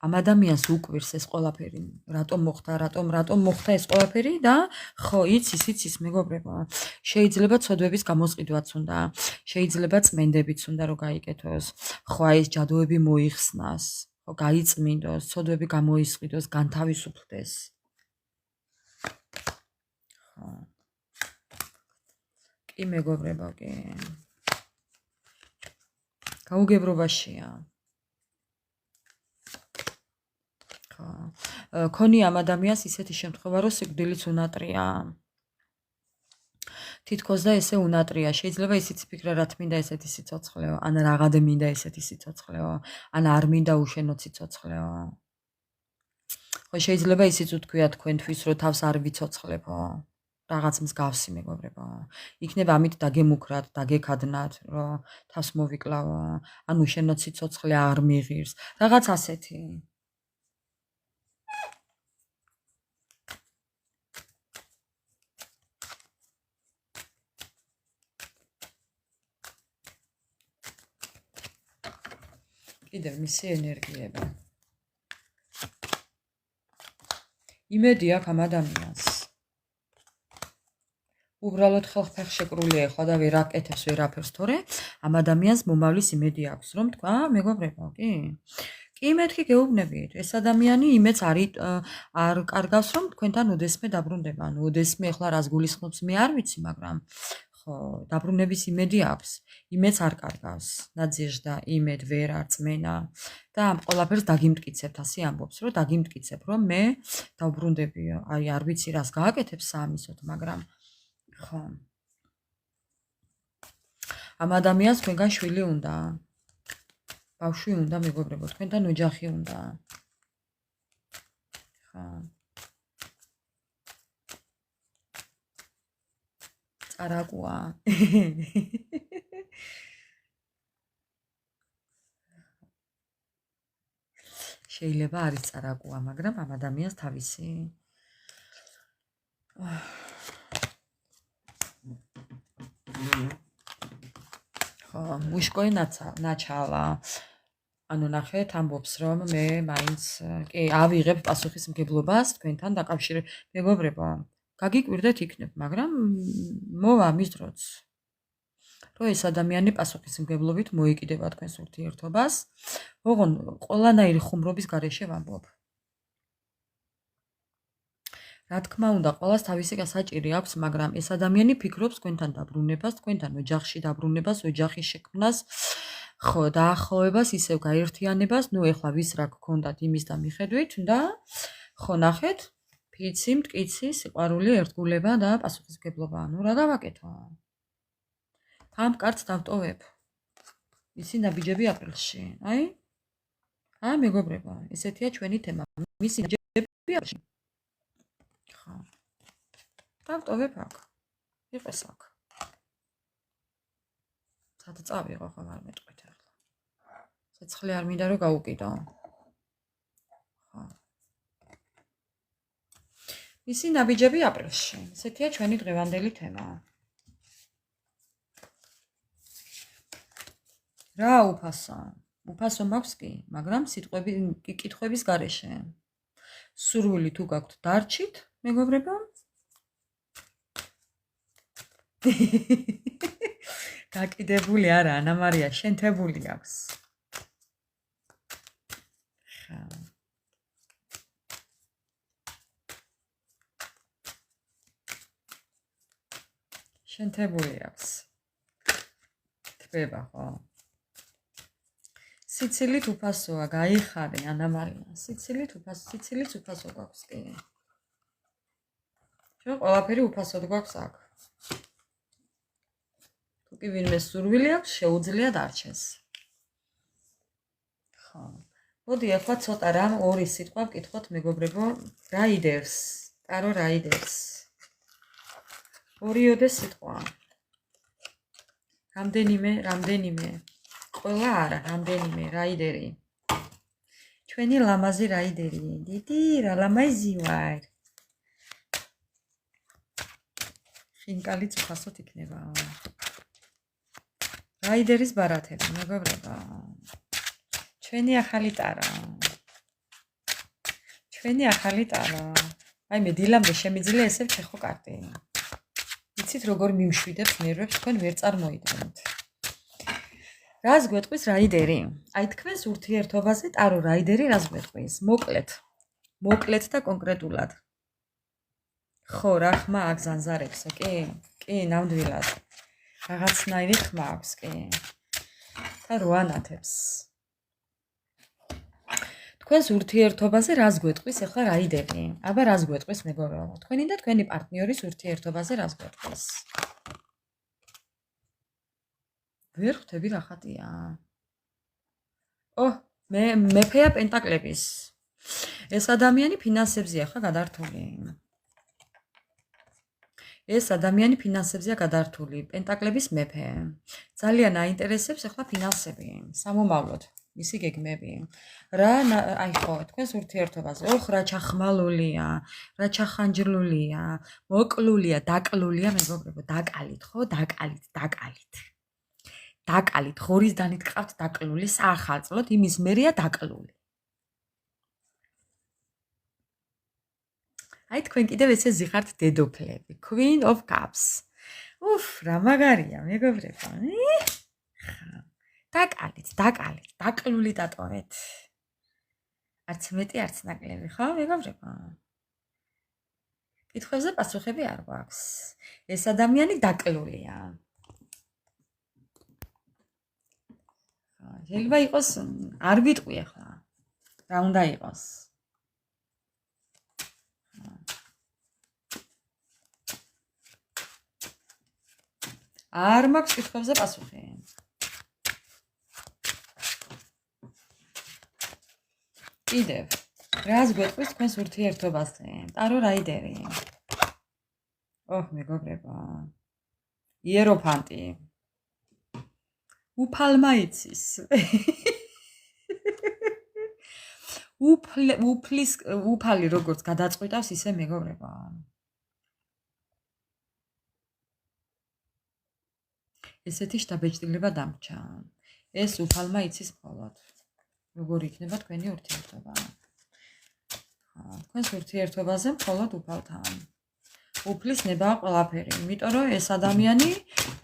ამ ადამიანს უკვირს ეს ყველაფერი. რატომ მოხდა ეს ყველაფერი და ხო იცის მეგობრებო. შეიძლება ცოდვების გამოსყიდვაც უნდა, შეიძლება წმენდებიც უნდა რომ გაიკეთოს. ხო აი ეს ჯადოები მოიხსნას, ხო გაიწმინდოს, ცოდვები გამოისყიდოს, განთავისუფლდეს. ხო. კი მეგობრებო, კი. გაუგებრობაშია. ხო. ქონი ამ ადამიანს ისეთი შემთხვევა, რომ სიკვდილიც უნატრია. თითქოს და ესე უნატრია. შეიძლება ისიც იფიქრა, რა თმინდა ესეთი სიცოცხლეო, ან რაღაცე მინდა ესეთი სიცოცხლეო, ან არ მინდა უშენო სიცოცხლეო. ხო შეიძლება ისიც უთქვია თქვენთვის, რომ თავს არ ვიცოცხლებო. რაღაც მსგავსი მეგობრებო. იქნება ამით დაგემუქრათ, დაგეკადნათ, რომ თავს მოვიკლავო, ან უშენო სიცოცხლე არ მიღირს. რაღაც ასეთი. კიდევ მისი ენერგიები. იმედი აქვს ამ ადამიანს. უბრალოდ ხელშეკრული ეხლა და ვერ აკეთებს ვერაფერს, თორე ამ ადამიანს მომავლის იმედი აქვს, რომ თქვა, მეგობრებო, კი? კი, მეთქი გეუბნებით, ეს ადამიანი იმედს არ კარგავს, რომ თქვენთან ოდესმე დაბრუნდება. ანუ ოდესმე ეხლა რას გულისხმობს, მე არ ვიცი, მაგრამ ხო, დაბრუნების იმედი აქვს. იმედს არ კარგავს. ნაძიეჟდა იმედ ვერ არწმენა და ამ ყველაფერს დაგიმტკიცებთ, ასე ამბობს, რომ დაგიმტკიცებ, რომ მე დავბრუნდებიო. აი, არ ვიცი რას გააკეთებს საამისოდ, მაგრამ ხო. ამ ადამიანს თქვენგან შვილი უნდა. ბავშვი უნდა მეგობრებო, თქვენთან ოჯახი უნდა. ხო. წარაკუა. შეიძლება არის წარაკუა, მაგრამ ამ ადამიანს თავისი ხო, მუშკოი ნაჩალა. ანუ ნახეთ, ამბობს რომ მე მაინც კი ავიღებ პასუხისმგებლობას თქვენთან დაკავშირებით. მეგობრებო, გაგიკვირდეთ იქნებ, მაგრამ მოვა მის დროც. რომ ეს ადამიანი პასუხისმგებლობით მოიკიდება თქვენს ურთიერთობას, ოღონ ყველანაირი ხუმრობის გარეშე ვამბობ. რა თქმა უნდა, ყველას თავისი გასაჭირი აქვს, მაგრამ ეს ადამიანი ფიქრობს თქვენთან დაბრუნებას, თქვენთან ოჯახში დაბრუნებას, ოჯახის შექმნას, ხო, დაახლოებას, ისევ გაერთიანებას, ნუ ეხლა ვის რა გქონდათ იმის და მიხედვით და ხო ნახეთ, ფიცი, მტკიცი, სიყვარული, ერთგულება და პასუხისმგებლობა. ნუ რა გავაკეთო? ამ კარტს დავტოვებ. ისი ნაბიჯები აპრილში. აი, მეგობრებო, ესეთია ჩვენი თემა. მისი ნაბიჯები აპრილში. ხო. დავტოვებ აქ. იყოს აქ. სად წავიღო, ხო არ მეტყვით ახლა. ცეცხლი არ მინდა რომ გაუკიდო. ხო. მისი ნაბიჯები აპრილში. ესეთია ჩვენი დღევანდელი თემა. რა უფასო? უფასო მაქვს კი, მაგრამ კითხვების გარეშე. სურვილი თუ გაქვთ დარჩით, მეგობრებო? გაკიდებული არა, ანა მარია, შენთებული აქვს. ხა. შენთებული აქვს. თბება ხო? სიცილით უფასოა, გაიხარე, ანა მარია. სიცილით უფასო გაქვს კი. ჩვენ ყველაფერი უფასოდ გვაქვს აქ. თუ კი ვინმე სურვილი აქვს, შეუძლია დარჩეს. ხო. მოდი ახლა ცოტა რამ ორი სიტყვა ვკითხოთ მეგობრებო, რაიდერს, ტარო რაიდერს. ორიოდე სიტყვა. რამდენიმე. ყველა არა, რამდენიმე რაიდერი. ჩვენი ლამაზი რაიდერი. დიდი რა ლამაზი ვარ. ხინკალიც უფასოდ იქნება. რაიდერის ბარათები, მეგობრებო. ჩვენი ახალი ტარო. აი მე დილამდე შემიძლია ესე ვჩეხო კარტი. იცით როგორ მიმშვიდებს ნერვებს, თქვენ ვერ წარმოიდგენთ. რას გვეტყვის რაიდერი? აი თქვენს ურთიერთობაზე ტარო რაიდერი რას გვეტყვის? მოკლედ და კონკრეტულად. ხო, რა ხმა აგზანზარებსო, კი? კი, ნამდვილად. რაღაცნაირი ხმა აქვს, კი. და რო ანათებს. თქვენს ურთიერთობაზე რას გვეტყვის ახლა რაიდერი? აბა რას გვეტყვის მეგობრებო? თქვენი და თქვენი პარტნიორის ურთიერთობაზე რას გვეტყვის? ვერ ხვდები რა ხატია. მეფეა პენტაკლების. ეს ადამიანი ფინანსებზეა ხა გადართული. პენტაკლების მეფე. ძალიან აინტერესებს ახლა ფინანსები, სამომავლოდ, მისი გეგმები. აი ხო, თქვენს ურთიერთობაზე. რა ჩახმალულია, რა ჩახანჯლულია, მოკლულია, დაკლულია, მეგობრებო, დაკალით, ხო? დაკალით, ღორის დანით ყავთ დაკლული, საახალწლოდ, იმის მერეა დაკლული. აი თქვენ კიდევ ესე ზიხართ დედოფლები, Queen of Cups. რა მაგარია, მეგობრებო. დაკალით, დაკლული დატოვეთ. არც მეტი, არც ნაკლები, ხო, მეგობრებო? კითხვებზე პასუხები არ გვაქვს. ეს ადამიანი დაკლულია. შეიძლება იყოს, არ ვიტყვი ახლა. რა უნდა იყოს? არ მაქვს კითხვებზე პასუხი. კიდევ, რას გვეტყვის თქვენს ურთიერთობაზე? ტარო რაიდერი. მეგობრებო. იეროფანტი. უფალმა იცის. უფალი როგორც გადაწყვიტავს, ისე მეგობრებო. ესეთი შთაბეჭდილება დამრჩა. ეს უფალმა იცის მხოლოდ. როგორ იქნება თქვენი ურთიერთობა. თქვენს ურთიერთობაზე მხოლოდ უფალთან. უფლისნებაა ყველაფერი. იმიტომ რომ ეს ადამიანი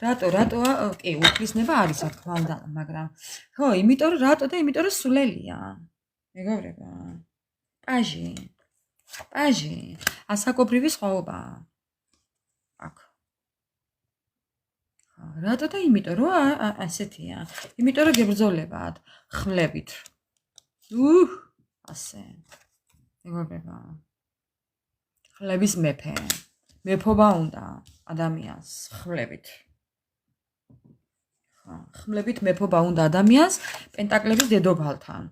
რატოა კი უფლისნება არის რა თქმა უნდა, მაგრამ ხო, იმიტომ რომ რატო და იმიტომ რომ სულელია. მეგობრებო. პაჟი. ასაკობრივი სხვაობა. აქ. რატო და იმიტომ რომ ასეთია. იმიტომ რომ გებრძოლებათ ხმლებით. ასე. მეგობრებო. ხმლების მეფე. მეფობა უნდა ადამიანს ხმლებით. ხმლებით მეფობა უნდა ადამიანს პენტაკლების დედოფალთან.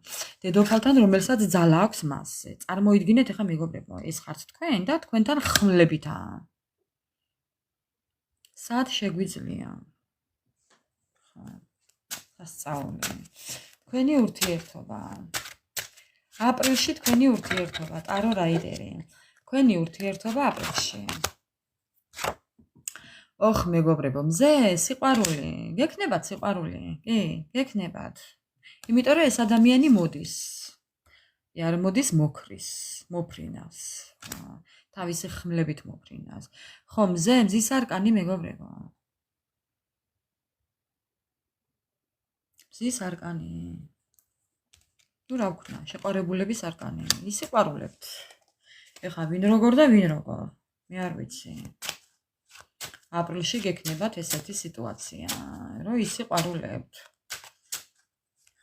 დედოფალთან, რომელსაც ძალა აქვს მასზე. წარმოიდგინეთ ახლა მეგობრებო, ეს ხართ თქვენ და თქვენთან ხმლებითაა. სად შეგვიძლია? ხო. ასწავლე. თქვენი ურთიერთობა. აპრილში თქვენი ურთიერთობა, ტარო რაიდერი. თქვენი ურთიერთობა აპრილში. ოხ მეგობრებო, მზე სიყვარული. გექნებათ სიყვარული? კი, გექნებათ. იმიტომ რომ ეს ადამიანი მოდის. არ მოდის მოფრინავს. თავისი ხმლებით მოფრინავს. ხო, მზის არკანი მეგობრებო. მზის არკანი. ნუ რა ვქნა, შეყვარებულების არკანი. ისიყვარულებთ. ეხლა ვინ როგორ და ვინ როგორ. მე არ ვიცი. აპრილში გექნებათ ესეთი სიტუაცია, რომ ისიყვარულებთ.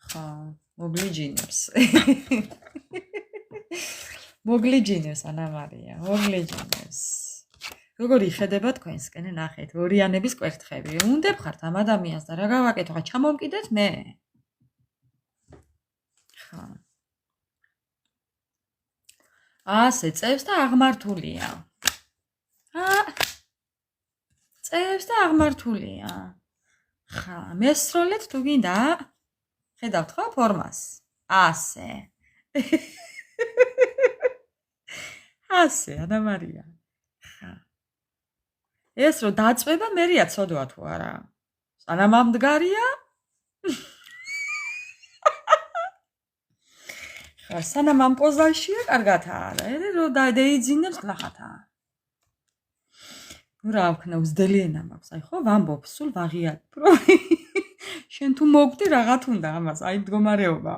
ხო, მოგლიჯინებს. მოგლიჯინებს ანა მარია, მოგლიჯინებს. როგორ იხედება თქვენსკენ, ნახეთ, ორიანების კვერთხები. უნდებ ხართ ამ ადამიანს და რა გავაკეთო, ხა ჩამოვკიდეთ მე. ხა. ასე წევს და აღმართულია. წევს და აღმართულია. ხა, მესროლეთ თუ გინდა? ხედავთ ხო ფორმას? ასე. ასე, ანა მარია. ხა. ეს რო დაწვება მერია ცოდვა თუ არა? სანამ ამდგარია? ხა, სანამ ამ პოზაშია, კარგათაა. երը რო დაიძინებს ნახათა. ნუ რა ვქნა, უძდელიანა მაქვს. აი ხო, ვამბობ, სულ ვაღიარებ. შენ თუ მოგდი რაღაც უნდა ამას, აი მდგომარეობა.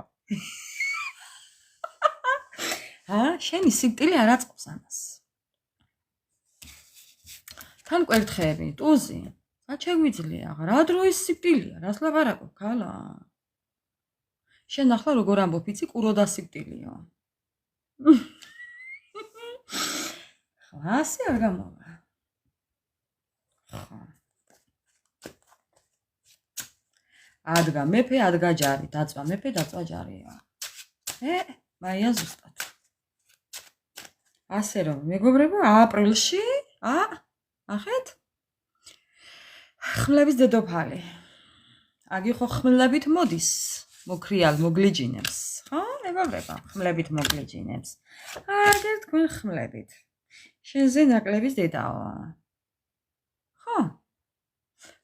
შენი სიკვდილი არ აწყობს ამას. თან კვერთხები, ტუზი. რა შეგვიძლია? რა დროის სიკვდილია? რას ლაპარაკობ, ქალა? შენ ახლა როგორ ამბობ, იცი, კურო და სიკვდილიო. ხო, ასე არ გამოვა. ადგა მეფე, ადგა ჯარი, დაწვა მეფე, დაწვა ჯარია. მაია ზუსტად. ასე რომ, მეგობრებო, აპრილში, ნახეთ? ხმლების დედოფალი. აგი ხო ხმლებით მოდის, მოკრიალ მოგლიჯინებს. ხო, მეგობრებო, ხმლებით მოგლიჯინებს. აგერ თქვენ ხმლებით. შენზე ნაკლების დედაო. ხო?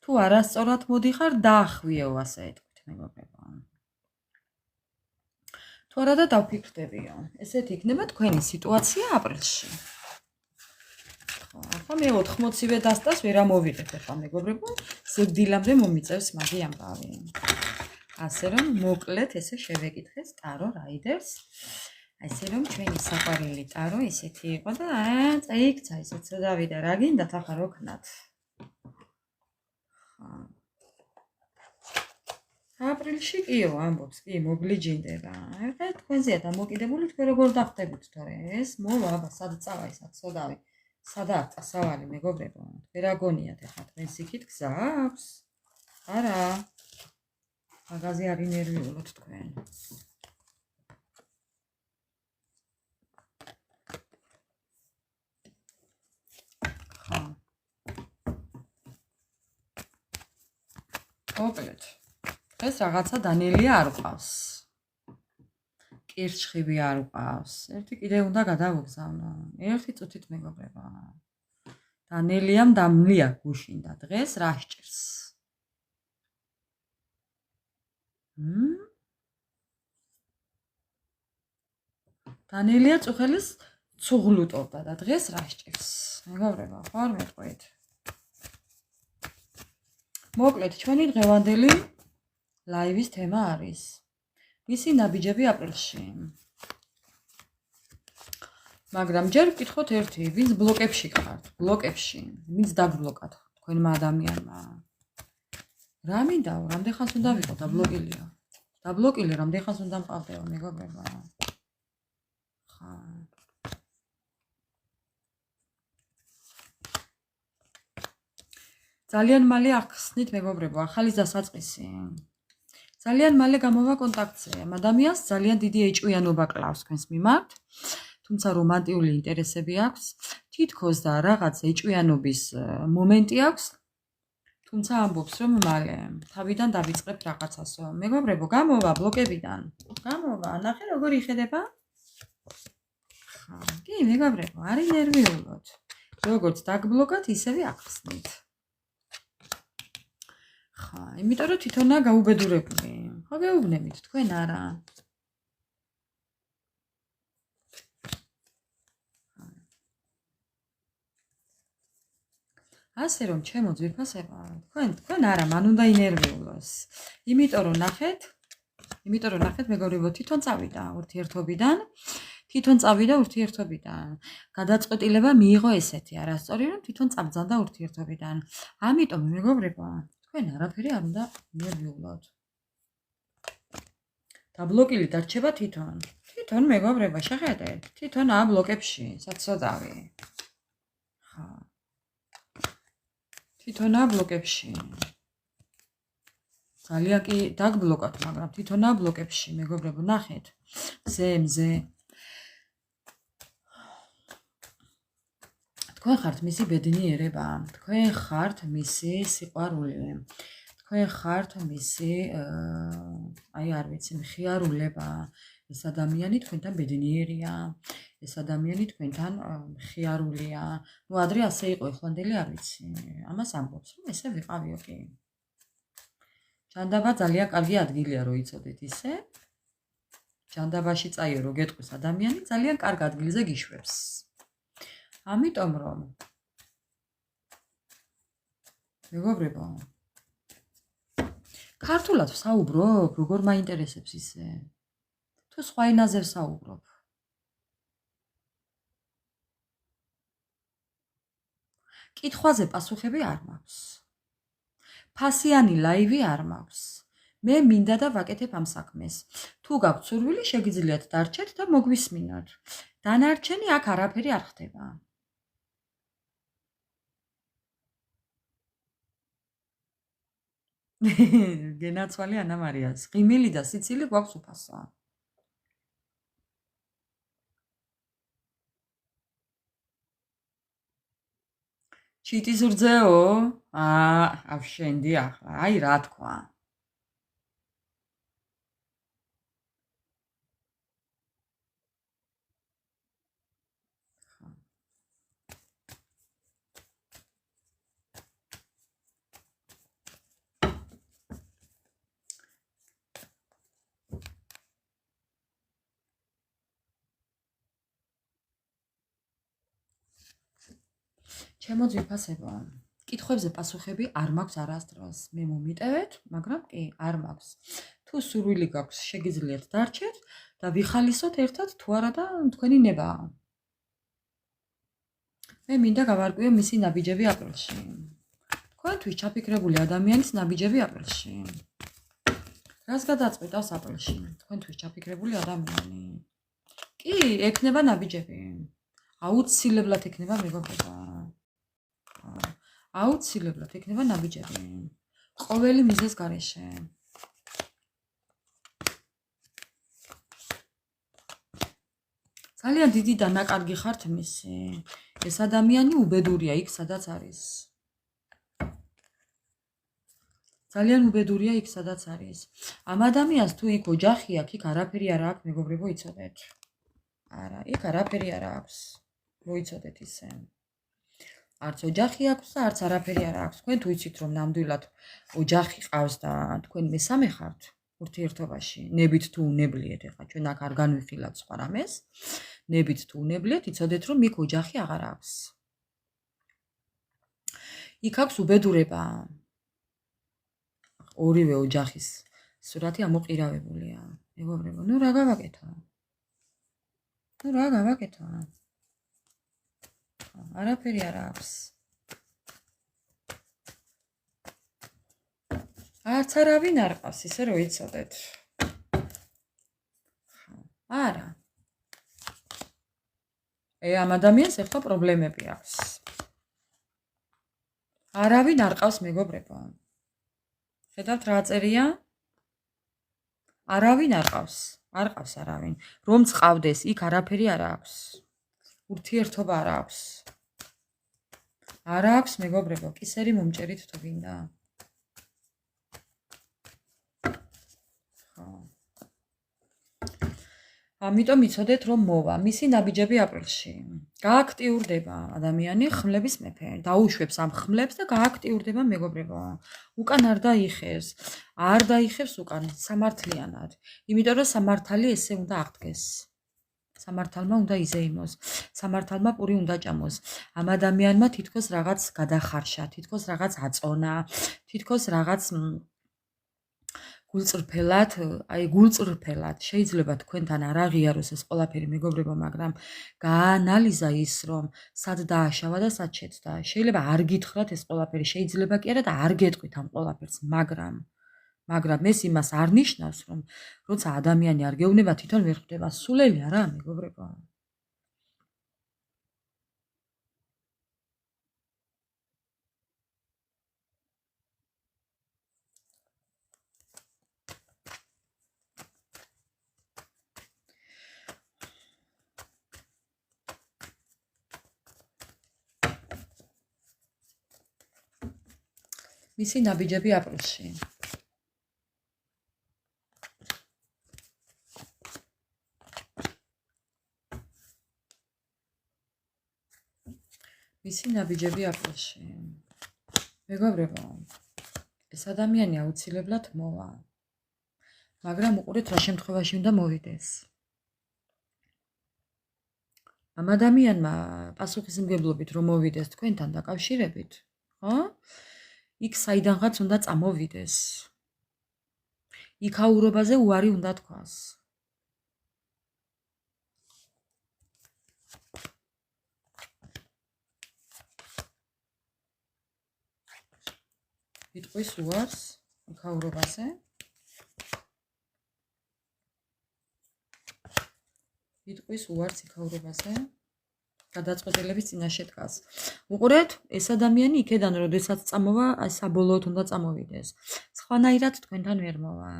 თუ არასწორად მოდიხარ, დაახვიეო, ასე ეთქვით, მეგობრებო. თუ არა და დავფიქრდებიო. ესეთ იქნება თქვენი სიტუაცია აპრილში. ხო, ახლა მე 80-ვე დასტას ვერ ამოვიღებ ახლა, მეგობრებო. ზეგდილამდე მომიწევს მაგი ამბავი. ასე რომ, მოკლედ ესე შევეკითხეს ტარო რაიდერს. ასე რომ, ჩვენი საყვარელი ტარო ისეთი იყო და წაიქცა ისე წავიდა, რა გინდათ ახლა რო ქნათ. აპრილში კიო ამბობს, კი, მოგლიჯინდება. ეხლა თქვენზეა დამოკიდებული, თქვენ როგორ დახტებით თორე ეს მოვა, სად წავა ის აცოდავი. სადაა წასავალი, მეგობრებო? ვერ აგონიათ ეხლა თქვენს იქით გზა აქვს? არა. მაგაზე არ ინერვიულოთ თქვენ. ხო. მოკლედ. ეს რაღაცა დანელია არ ყავს. კირჩხიბი არ ყავს. ერთი კიდე უნდა გადავგზავნო. ერთი წუთით მეგობრებო. დანელიამ დამლია გუშინდა. დღეს რა სჭირს? დანელია წუხელის ცუღლუტობდა და დღეს რა სჭირს? მეგობრებო, ხო არ მეტყვით? მოკლედ, ჩვენი დღევანდელი ლაივის თემა არის მისი ნაბიჯები აპრილში. მაგრამ ჯერ ვკითხოთ ერთი, ვინც ბლოკებში ხართ, ბლოკებში, ვინც დაგბლოკათ თქვენმა ადამიანმა. რა მინდაო, რამდენ ხანს უნდა ვიყო დაბლოკილიო? დაბლოკილი რამდენ ხანს უნდა მყავდეო, მეგობრებო? ხა. ძალიან მალე ახსნით, მეგობრებო, ახალი დასაწყისი. ძალიან მალე გამოვა კონტაქტზე. ამ ადამიანს ძალიან დიდი ეჭვიანობა კლავს თქვენს მიმართ. თუმცა რომანტიული ინტერესები აქვს, თითქოს და რაღაც ეჭვიანობის მომენტი აქვს, თუმცა ამბობს, რომ მალე თავიდან დავიწყებ რაღაცასო. მეგობრებო, გამოვა ბლოკებიდან. გამოვა, ნახე როგორ იხედება? ხა, კი, მეგობრებო, არის ნერვიულოდ. როგორც დაგბლოკათ, ისევე ახსნით. ხა, იმიტომ რომ თვითონაა გაუბედურებული. ხო გეუბნებით, თქვენ არა. ასე რომ ჩემო ძვირფასება, თქვენ არა, მან უნდა ინერვიულოს. იმიტომ რომ ნახეთ, მეგობრებო, თვითონ წავიდა ურთიერთობიდან. გადაწყვეტილება მიიღო ესეთი, არასწორი, რომ თვითონ წაბრძანდა ურთიერთობიდან. ამიტომ მეგობრებო, თქვენ არაფერი არ უნდა ინერვიულოთ. დაბლოკილი დარჩება თვითონ. თვითონ მეგობრებო, შეხედეთ, თვითონაა ბლოკებში, საცოდავი. ხა. თვითონაა ბლოკებში. ძალიან კი დაგბლოკათ, მაგრამ თვითონაა ბლოკებში, მეგობრებო, ნახეთ. მზე. თქვენ ხართ მისი ბედნიერება, თქვენ ხართ მისი სიყვარული, თქვენ ხართ მისი არ ვიცი, მხიარულება. ეს ადამიანი თქვენთან ბედნიერია, ეს ადამიანი თქვენთან მხიარულია. ნუ ადრე ასე იყო, ეხლანდელი არ ვიცი. ამას ამბობს, რომ ესე ვიყავიო კი. ჯანდაბა ძალიან კარგი ადგილია, რო იცოდეთ ისე. ჯანდაბაში წაიო, რო გეტყვის ადამიანი, ძალიან კარგ ადგილზე გიშვებს. ამიტომ რომ მეგობრებო, ქართულად ვსაუბრობ, როგორ მაინტერესებს ისე. თუ სხვა ენაზე ვსაუბრობ. კითხვაზე პასუხები არ მაქვს. ფასიანი ლაივი არ მაქვს. მე მინდა და ვაკეთებ ამ საქმეს. თუ გაქვთ სურვილი, შეგიძლიათ დარჩეთ და მოგვისმინოთ. დანარჩენი აქ არაფერი არ ხდება. გენაცვალი ანა მარიას. ღიმილი და სიცილი გვაქვს უფასო. ჩიტის რძეო? ავშენდი ახლა. აი რა თქვა. ჩემო ძვირფასებო, კითხვებზე პასუხები არ მაქვს არასდროს. მე მომიტევეთ, მაგრამ კი, არ მაქვს. თუ სურვილი გაქვს, შეგიძლიათ დარჩეთ და ვიხალისოთ ერთად თუ არა და თქვენი ნებაა. მე მინდა გავარკვიო მისი ნაბიჯები აპრილში. თქვენთვის ჩაფიქრებული ადამიანის ნაბიჯები აპრილში. რას გადაწყვეტავს აპრილში? თქვენთვის ჩაფიქრებული ადამიანი. კი, ექნება ნაბიჯები. აუცილებლად ექნება, მეგობრებო. აუცილებლად ექნება ნაბიჯები. ყოველი მიზეზ გარეშე. ძალიან დიდი დანაკარგი ხართ მისი. ეს ადამიანი უბედურია იქ, სადაც არის. ძალიან უბედურია იქ, სადაც არის. ამ ადამიანს თუ იქ ოჯახი აქვს, იქ არაფერი არ აქვს, მეგობრებო, იცოდეთ. არა, იქ არაფერი არ აქვს. მოიცოდეთ ისე. არც ოჯახი აქვს და არც არაფერი არ აქვს. თქვენ თუ იცით, რომ ნამდვილად ოჯახი ყავს და თქვენ მესამე ხართ ურთიერთობაში, ნებით თუ უნებლიეთ, ეხლა ჩვენ აქ არ განვიხილავთ სხვა რამეს. ნებით თუ უნებლიეთ, იცოდეთ, რომ იქ ოჯახი აღარ აქვს. იქ აქვს უბედურება. ორივე ოჯახის სურათი ამოყირავებულია. მეგობრებო, ნუ რა გავაკეთო? არაფერი არ აქვს. არც არავინ არ ყავს, ისე რომ იცოდეთ. არა. ამ ადამიანს ახლა პრობლემები აქვს. არავინ არ ყავს, მეგობრებო. ხედავთ რა წერია? არავინ არ ყავს. არ ყავს არავინ. რომც ყავდეს, იქ არაფერი არ აქვს. ურთიერთობა არ აქვს. არ აქვს, მეგობრებო, კისერი მომჭერით თუ გინდა. ამიტომ იცოდეთ, რომ მოვა მისი ნაბიჯები აპრილში. გააქტიურდება ადამიანი ხმლების მეფე. დაუშვებს ამ ხმლებს და გააქტიურდება, მეგობრებო. უკან არ დაიხევს. არ დაიხევს უკან სამართლიანად. იმიტომ რომ სამართალი ესე უნდა აღდგეს. სამართალმა უნდა იზეიმოს. სამართალმა პური უნდა ჭამოს. ამ ადამიანმა თითქოს რაღაც გადახარშა, თითქოს რაღაც აწონა, თითქოს რაღაც გულწრფელად შეიძლება თქვენთან არ აღიაროს ეს ყველაფერი, მეგობრებო, მაგრამ გაანალიზა ის, რომ სად დააშავა და სად შეცდა. შეიძლება არ გითხრათ ეს ყველაფერი, შეიძლება კი არა და არ გეტყვით ამ ყველაფერს, მაგრამ ეს იმას არ ნიშნავს, რომ როცა ადამიანი არ გეუბნება, თვითონ ვერ ხვდება. სულელი არა, მეგობრებო. მისი ნაბიჯები აპრილში. მისი ნაბიჯები აპრილში. მეგობრებო, ეს ადამიანი აუცილებლად მოვა. მაგრამ უყურეთ რა შემთხვევაში უნდა მოვიდეს. ამ ადამიანმა პასუხისმგებლობით რომ მოვიდეს თქვენთან დაკავშირებით, ხო? იქ საიდანღაც უნდა წამოვიდეს. იქაურობაზე უარი უნდა თქვას. იტყვის უარს იქაურობაზე. იტყვის უარს იქაურობაზე. გადაწყვეტილების წინაშე დგას. უყურეთ, ეს ადამიანი იქედან როდესაც წამოვა, საბოლოოდ უნდა წამოვიდეს. სხვანაირად თქვენთან ვერ მოვა.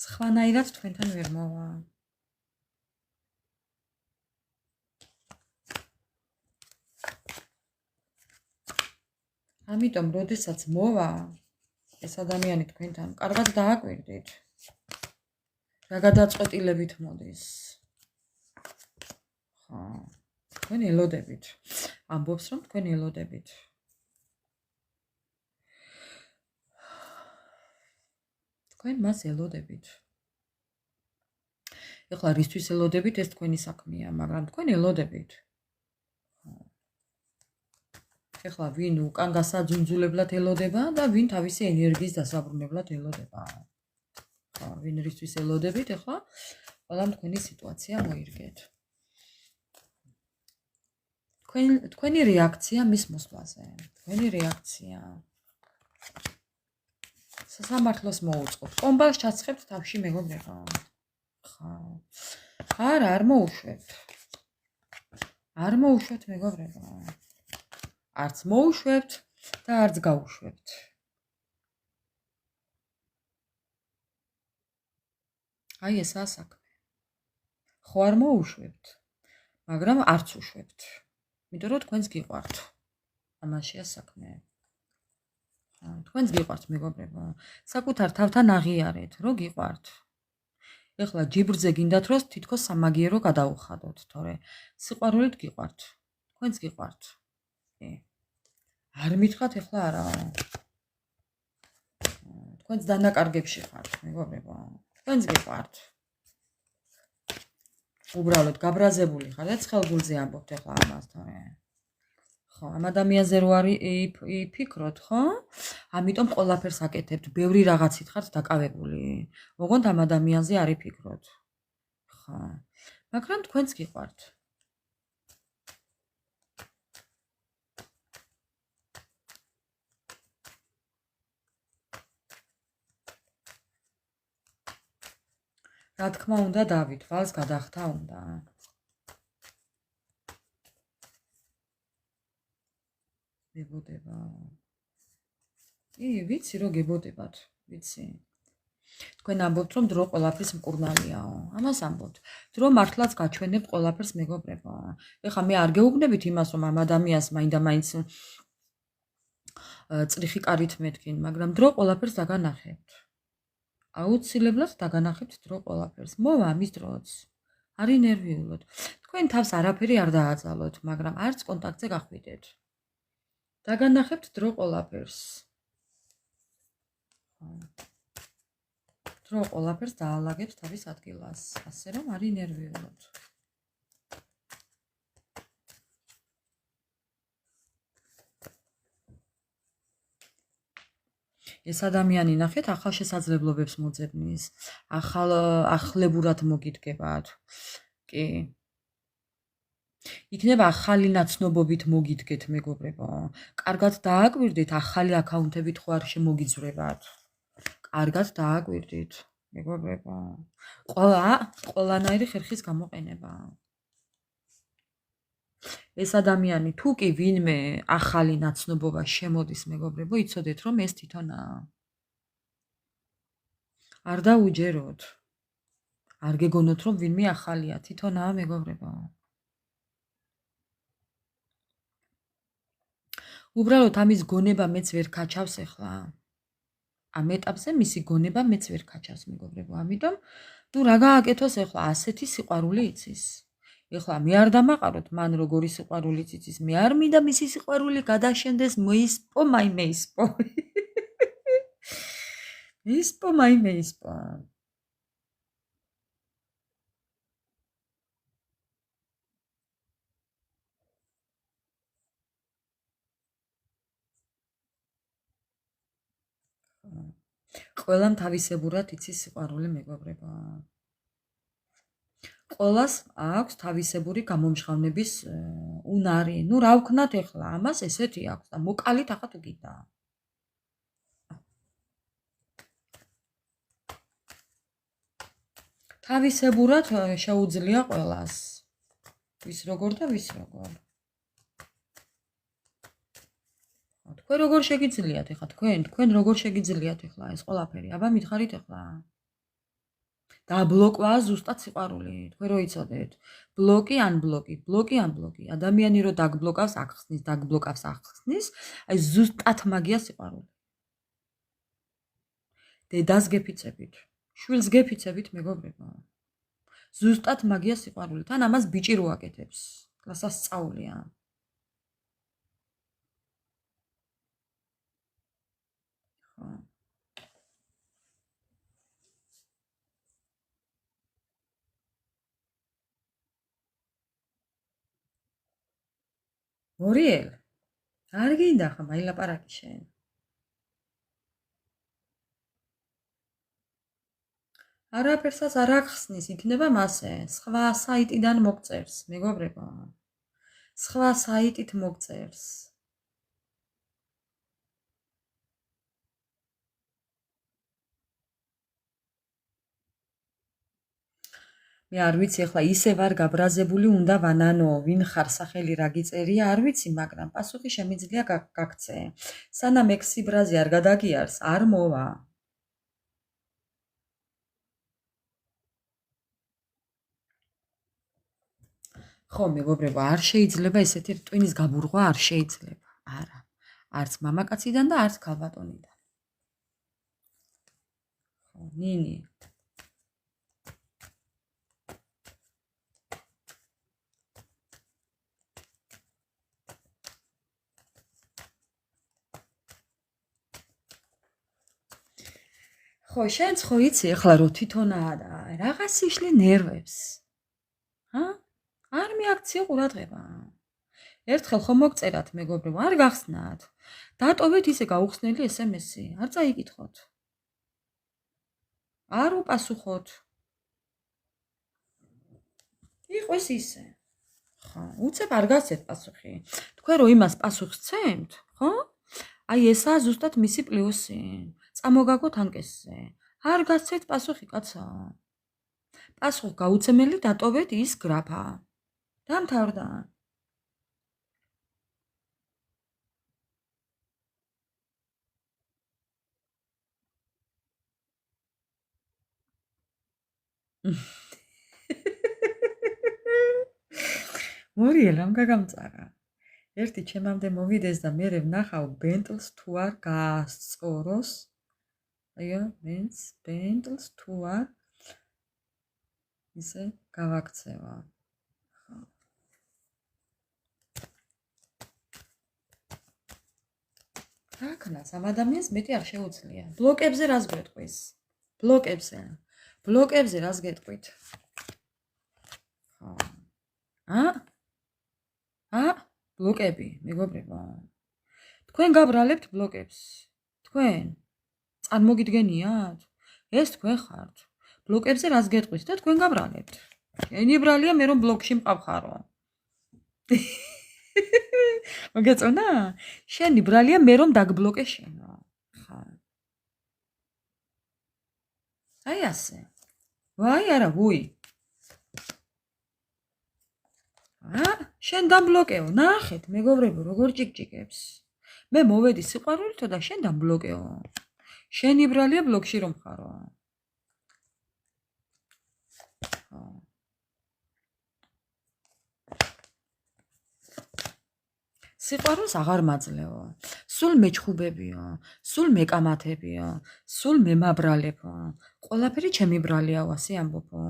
სხვანაირად თქვენთან ვერ მოვა. ამიტომ როდესაც მოვა ეს ადამიანი თქვენთან, კარგად დააკვირდით. რა გადაწყვეტილებით მოდის. ხო, თქვენ ელოდებით. ამბობს, რომ თქვენ ელოდებით. თქვენ მას ელოდებით. ეხლა რისთვის ელოდებით, ეს თქვენი საქმეა, მაგრამ თქვენ ელოდებით. ეხლა ვინ უკან გასაძუნძულებლად ელოდება და ვინ თავისი ენერგიის დასაბრუნებლად ელოდება. ხო, ვინ რისთვის ელოდებით, ეხლა ყველამ თქვენი სიტუაცია მოირგეთ. თქვენი რეაქცია მის მოსვლაზე. თქვენი რეაქცია. სასამართლოს მოუწყობთ. კომბალს ჩაცხებთ თავში, მეგობრებო. ხო. არა, არ მოუშვებთ. არ მოუშვებთ, მეგობრებო. არც მოუშვებთ და არც გაუშვებთ. აი ესაა საქმე. ხო არ მოუშვებთ, მაგრამ არც უშვებთ. იმიტომ რომ თქვენს გიყვართ. ამაშია საქმე. თქვენს გიყვართ, მეგობრებო. საკუთარ თავთან აღიარეთ, რომ გიყვართ. ეხლა ჯიბრზე გინდათ, რომ თითქოს სამაგიერო გადაუხადოთ, თორე სიყვარულით გიყვართ. თქვენს გიყვართ. არ მითხრათ ეხლა არა. თქვენს დანაკარგებში ხართ, მეგობრებო. თქვენც გიყვართ. უბრალოდ გაბრაზებული ხარ და ცხელგულზე ამბობთ ახლა ამას თორე. ხო, ამ ადამიანზე რო არ იფიქროთ, ხო? ამიტომ ყველაფერს აკეთებთ, ბევრი რაღაცით ხართ დაკავებული. ოღონდ ამ ადამიანზე არ იფიქროთ. ხო. მაგრამ თქვენც გიყვართ. რა თქმა უნდა, დავით, ვალს გადახთა უნდა. მეგოდება. ვიცი, რომ გებოდებათ, ვიცი. თქვენ ამბობთ, რომ დრო ყველაფრის მკურნალიაო. ამას ამბობთ. დრო მართლაც გაჩვენებთ ყველაფერს მეგობრებო. ეხლა მე არ გეუბნებით იმას, რომ ამ ადამიანს მაინდა-მაინც წრიხი კარით მეთქინ, მაგრამ დრო ყველაფერს დაგანახებთ. აუცილებლად დაგანახებთ დრო ყველაფერს. მოვა ამის დროც. არ ინერვიულოთ. თქვენ თავს არაფერი არ დააძალოთ, მაგრამ არც კონტაქტზე გახვიდეთ. დაგანახებთ დრო ყველაფერს. დრო ყველაფერს დაალაგებს თავის ადგილას, ასე რომ არ ინერვიულოთ. ეს ადამიანი ნახეთ ახალ შესაძლებლობებს მოძებნის, ახლებურად მოგიდგებათ. კი. იქნება ახალი ნაცნობობით მოგიდგეთ მეგობრებო. კარგად დააკვირდით, ახალი აკაუნტებით ხო არ შემოგიძვრებათ. კარგად დააკვირდით, მეგობრებო. ყველანაირი ხერხის გამოყენება. ეს ადამიანი თუ კი ვინმე ახალი ნაცნობობა შემოდის მეგობრებო, იცოდეთ რომ ეს თვითონაა. არ დაუჯეროთ. არ გეგონოთ რომ ვინმე ახალია, თვითონაა მეგობრებო. უბრალოდ ამის გონება მეც ვერ ქაჩავს ახლა. ამ ეტაპზე მისი გონება მეც ვერ ქაჩავს მეგობრებო. ამიტომ ნუ რა გააკეთოს ახლა ასეთი სიყვარული იცის. ეხლა მე არ დამაყაროთ მან როგორი სიყვარული იცის. მე არ მინდა მისი სიყვარული გადაშენდეს, მოისპო, მეისპო. ისპო, მეისპო. ყველამ თავისებურად იცის სიყვარული მეგობრებო. ყველას აქვს თავისებური გამომჟღავნების უნარი. ნუ რა ვქნათ ახლა ამას ესეთი აქვს და მოკალით ახლა თუ გინდა. თავისებურად შეუძლია ყველას. ვის როგორ და ვის როგორ. თქვენ როგორ შეგიძლიათ ახლა თქვენ როგორ შეგიძლიათ ახლა ეს ყველაფერი? აბა მითხარით ახლა. დაბლოკვა ზუსტად სიყვარული. თქვენ რო იცოდეთ. ბლოკი ან ბლოკი, ბლოკი ან ბლოკი. ადამიანი რო დაგბლოკავს, ახსნის, დაგბლოკავს, ახსნის, აი ზუსტად მაგია სიყვარული. დედას გეფიცებით, შვილს გეფიცებით მეგობრებო. ზუსტად მაგია სიყვარული. თან ამას ბიჭი რო აკეთებს. გასასწაულია. ხო. მორიელ. არ გინდა ხა მაილაპარაკი შენ. არაფერსაც არ ახსნის, იქნება მასე, სხვა საიტიდან მოგწერს, მეგობრებო. სხვა საიტით მოგწერს. მე არ ვიცი ახლა ისე ვარ გაბრაზებული, უნდა ვანანო, ვინ ხარ, სახელი რა გიწერია, არ ვიცი, მაგრამ პასუხი შემიძლია გაგცე. სანამ ექსი ბრაზი არ გადაგიარს, არ მოვა. ხო, მეგობრებო, არ შეიძლება ესეთი რტვინის გაბურღვა არ შეიძლება. არა. არც მამაკაციდან და არც ქალბატონიდან. ხო, ნინი. ხო, შენც ხო იცი ახლა რო თვითონაა და რაღაც იშლი ნერვებს. არ მიაქციო ყურადღება. ერთხელ ხო მოგწერათ მეგობრებო, არ გახსნათ. დატოვეთ ისე გაუხსნელი SMS-ი, არ წაიკითხოთ. არ უპასუხოთ. იყოს ისე. ხო, უცებ არ გასცეთ პასუხი. თქვენ რო იმას პასუხს ცემთ, ხო? აი ესაა ზუსტად მისი პლუსი. წამოგაგოთ ანკესზე. არ გასცეთ პასუხი, კაცო. პასუხ გაუცემელი დატოვეთ ის გრაფა. დამთავრდა. მორიელ ამ გაგამწარა. ერთი ჩემამდე მოვიდეს და მე ვნახავ ბენტლს თუ არ გაასწოროს. აიო, ბენტლს თუ არ ისე გავაქცევა. რა ქნას ამ ადამიანს მეტი არ შეუძლია. ბლოკებზე რას გეტყვის? ბლოკებზე რას გეტყვით? ხო. ბლოკები, მეგობრებო. თქვენ გაბრალებთ ბლოკებს. თქვენ წარმოგიდგენიათ? ეს თქვენ ხართ. ბლოკებზე რას გეტყვით და თქვენ გაბრალებთ. შენი ბრალია მე რომ ბლოკში მყავხარო. მოგეწონა? შენი ბრალია მე რომ დაგბლოკე შენო. ხა. აი ასე. ვაი არა, ვუი. შენ დამბლოკეო, ნახეთ, მეგობრებო, როგორ ჭიკჭიკებს. მე მოვედი სიყვარულითო და შენ დამბლოკეო. შენი ბრალია ბლოკში რომ ხარო. სიყვარულს აღარ მაძლევო. სულ მეჩხუბებიო, სულ მეკამათებიო, სულ მემაბრალებო. ყველაფერი ჩემი ბრალიაო, ასე ამბობო.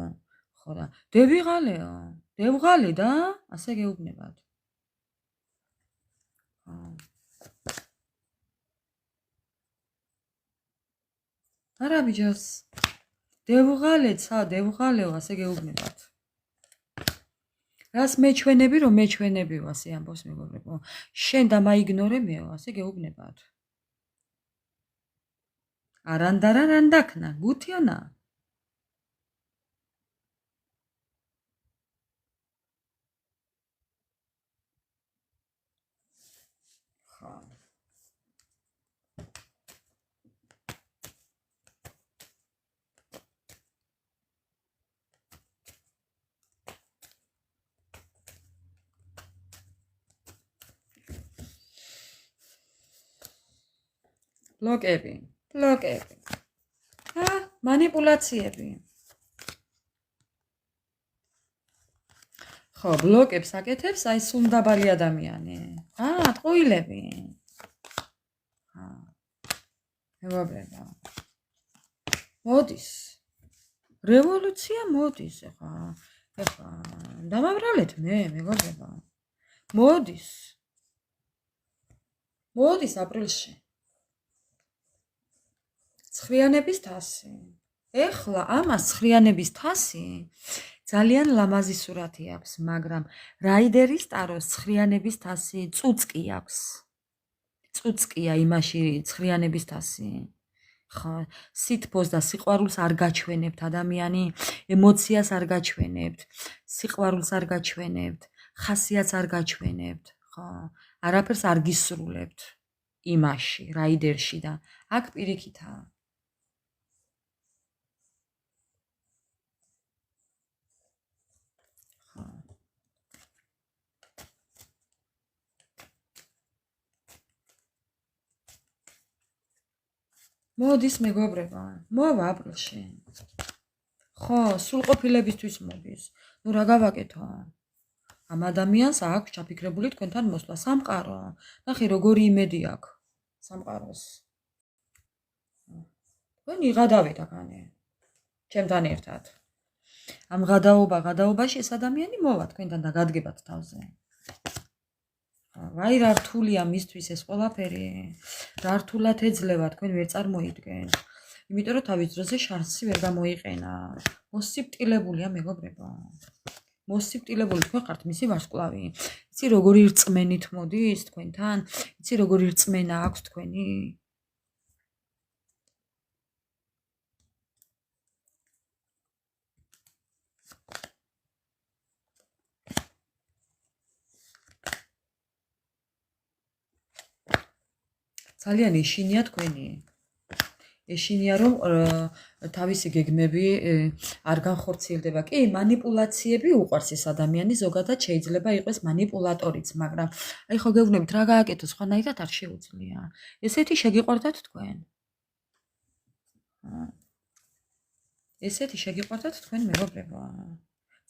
ხო და დევიღალეო. დევღალე და ასე გეუბნებათ. არა ბიჭოს. დევღალეო, ასე გეუბნებათ. რას მეჩვენები რომ მეჩვენებიო, ასე ამბობს მეგობრებო. შენ დამაიგნორებიო, ასე გეუბნებათ. არანდაკნა, გუთიონა. ბლოკები. მანიპულაციები. ხო, ბლოკებს აკეთებს აი სულმდაბალი ადამიანი. ტყუილები. მეგობრებო. მოდის. რევოლუცია მოდის ახლა. დამაბრალეთ მე, მეგობრებო. მოდის აპრილში. ცხრიანების თასი. ეხლა ამას ცხრიანების თასი ძალიან ლამაზი სურათი აქვს, მაგრამ რაიდერის ტაროს ცხრიანების თასი წუწკი აქვს. წუწკია იმაში ცხრიანების თასი. ხო, სითბოს და სიყვარულს არ გაჩვენებთ ადამიანი, ემოციას არ გაჩვენებთ, სიყვარულს არ გაჩვენებთ, ხასიათს არ გაჩვენებთ, ხო, არაფერს არ გისრულებთ იმაში, რაიდერში და აქ პირიქითაა. მოდის მეგობრებო, მოვა აპრილში. ხო, სრულყოფილებისთვის მოდის. ნუ რა გავაკეთო? ამ ადამიანს აქვს ჩაფიქრებული თქვენთან მოსვლა სამყარო. ნახე როგორი იმედი აქვს სამყაროს. თქვენ იღადავით აქანე. ჩემთან ერთად. ამ გადაობაში ეს ადამიანი მოვა თქვენთან და გადგებათ თავზე. ვაი რა რთულია მისთვის ეს ყველაფერი. რა რთულად ეძლევა თქვენ ვერ წარმოიდგენთ. იმიტომ რომ თავის დროზე შანსი ვერ გამოიყენა. მოსიბრტილებულია მეგობრებო. მოსიბრტილებული თქვენ ხართ მისი ვარსკვლავი. იცი როგორი რწმენით მოდის თქვენთან? იცი როგორი რწმენა აქვს თქვენი? ძალიან ეშინია თქვენი. ეშინია რომ თავისი გეგმები არ განხორციელდება. კი, მანიპულაციები უყვარს ეს ადამიანი, ზოგადად შეიძლება იყოს მანიპულატორიც, მაგრამ აი ხო გეუბნებით რა გააკეთო, სხვანაირად არ შეუძლია. ესეთი შეგიყვარდათ თქვენ? ესეთი შეგიყვარდათ თქვენ მეგობრებო?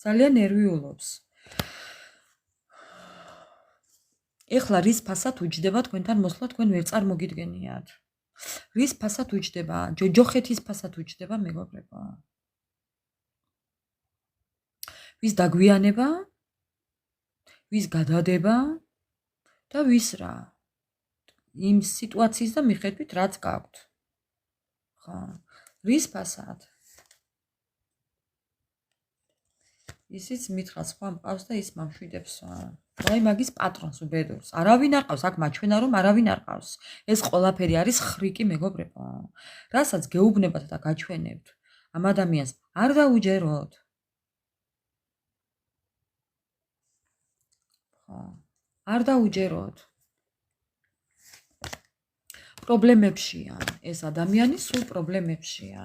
ძალიან ნერვიულობს. ეხლა რის ფასად უჯდება თქვენთან მოსვლა თქვენ ვერ წარმოგიდგენიათ. რის ფასად უჯდება? ჯოჯოხეთის ფასად უჯდება მეგობრებო. ვის დაგვიანება? ვის გადადება? და ვის რა? იმ სიტუაციის და მიხედვით რაც გაქვთ. ხო? რის ფასად? ისიც მითხრა სხვა მყავს და ის მამშვიდებსო. აი მაგის პატრონს უბედურს. არავინ არ ყავს, აქ მაჩვენა რომ არავინ არ ყავს. ეს ყველაფერი არის ხრიკი მეგობრებო. რასაც გეუბნებათ და გაჩვენებთ, ამ ადამიანს არ დაუჯეროთ. ხო, არ დაუჯეროთ. პრობლემებშია. ეს ადამიანი სულ პრობლემებშია.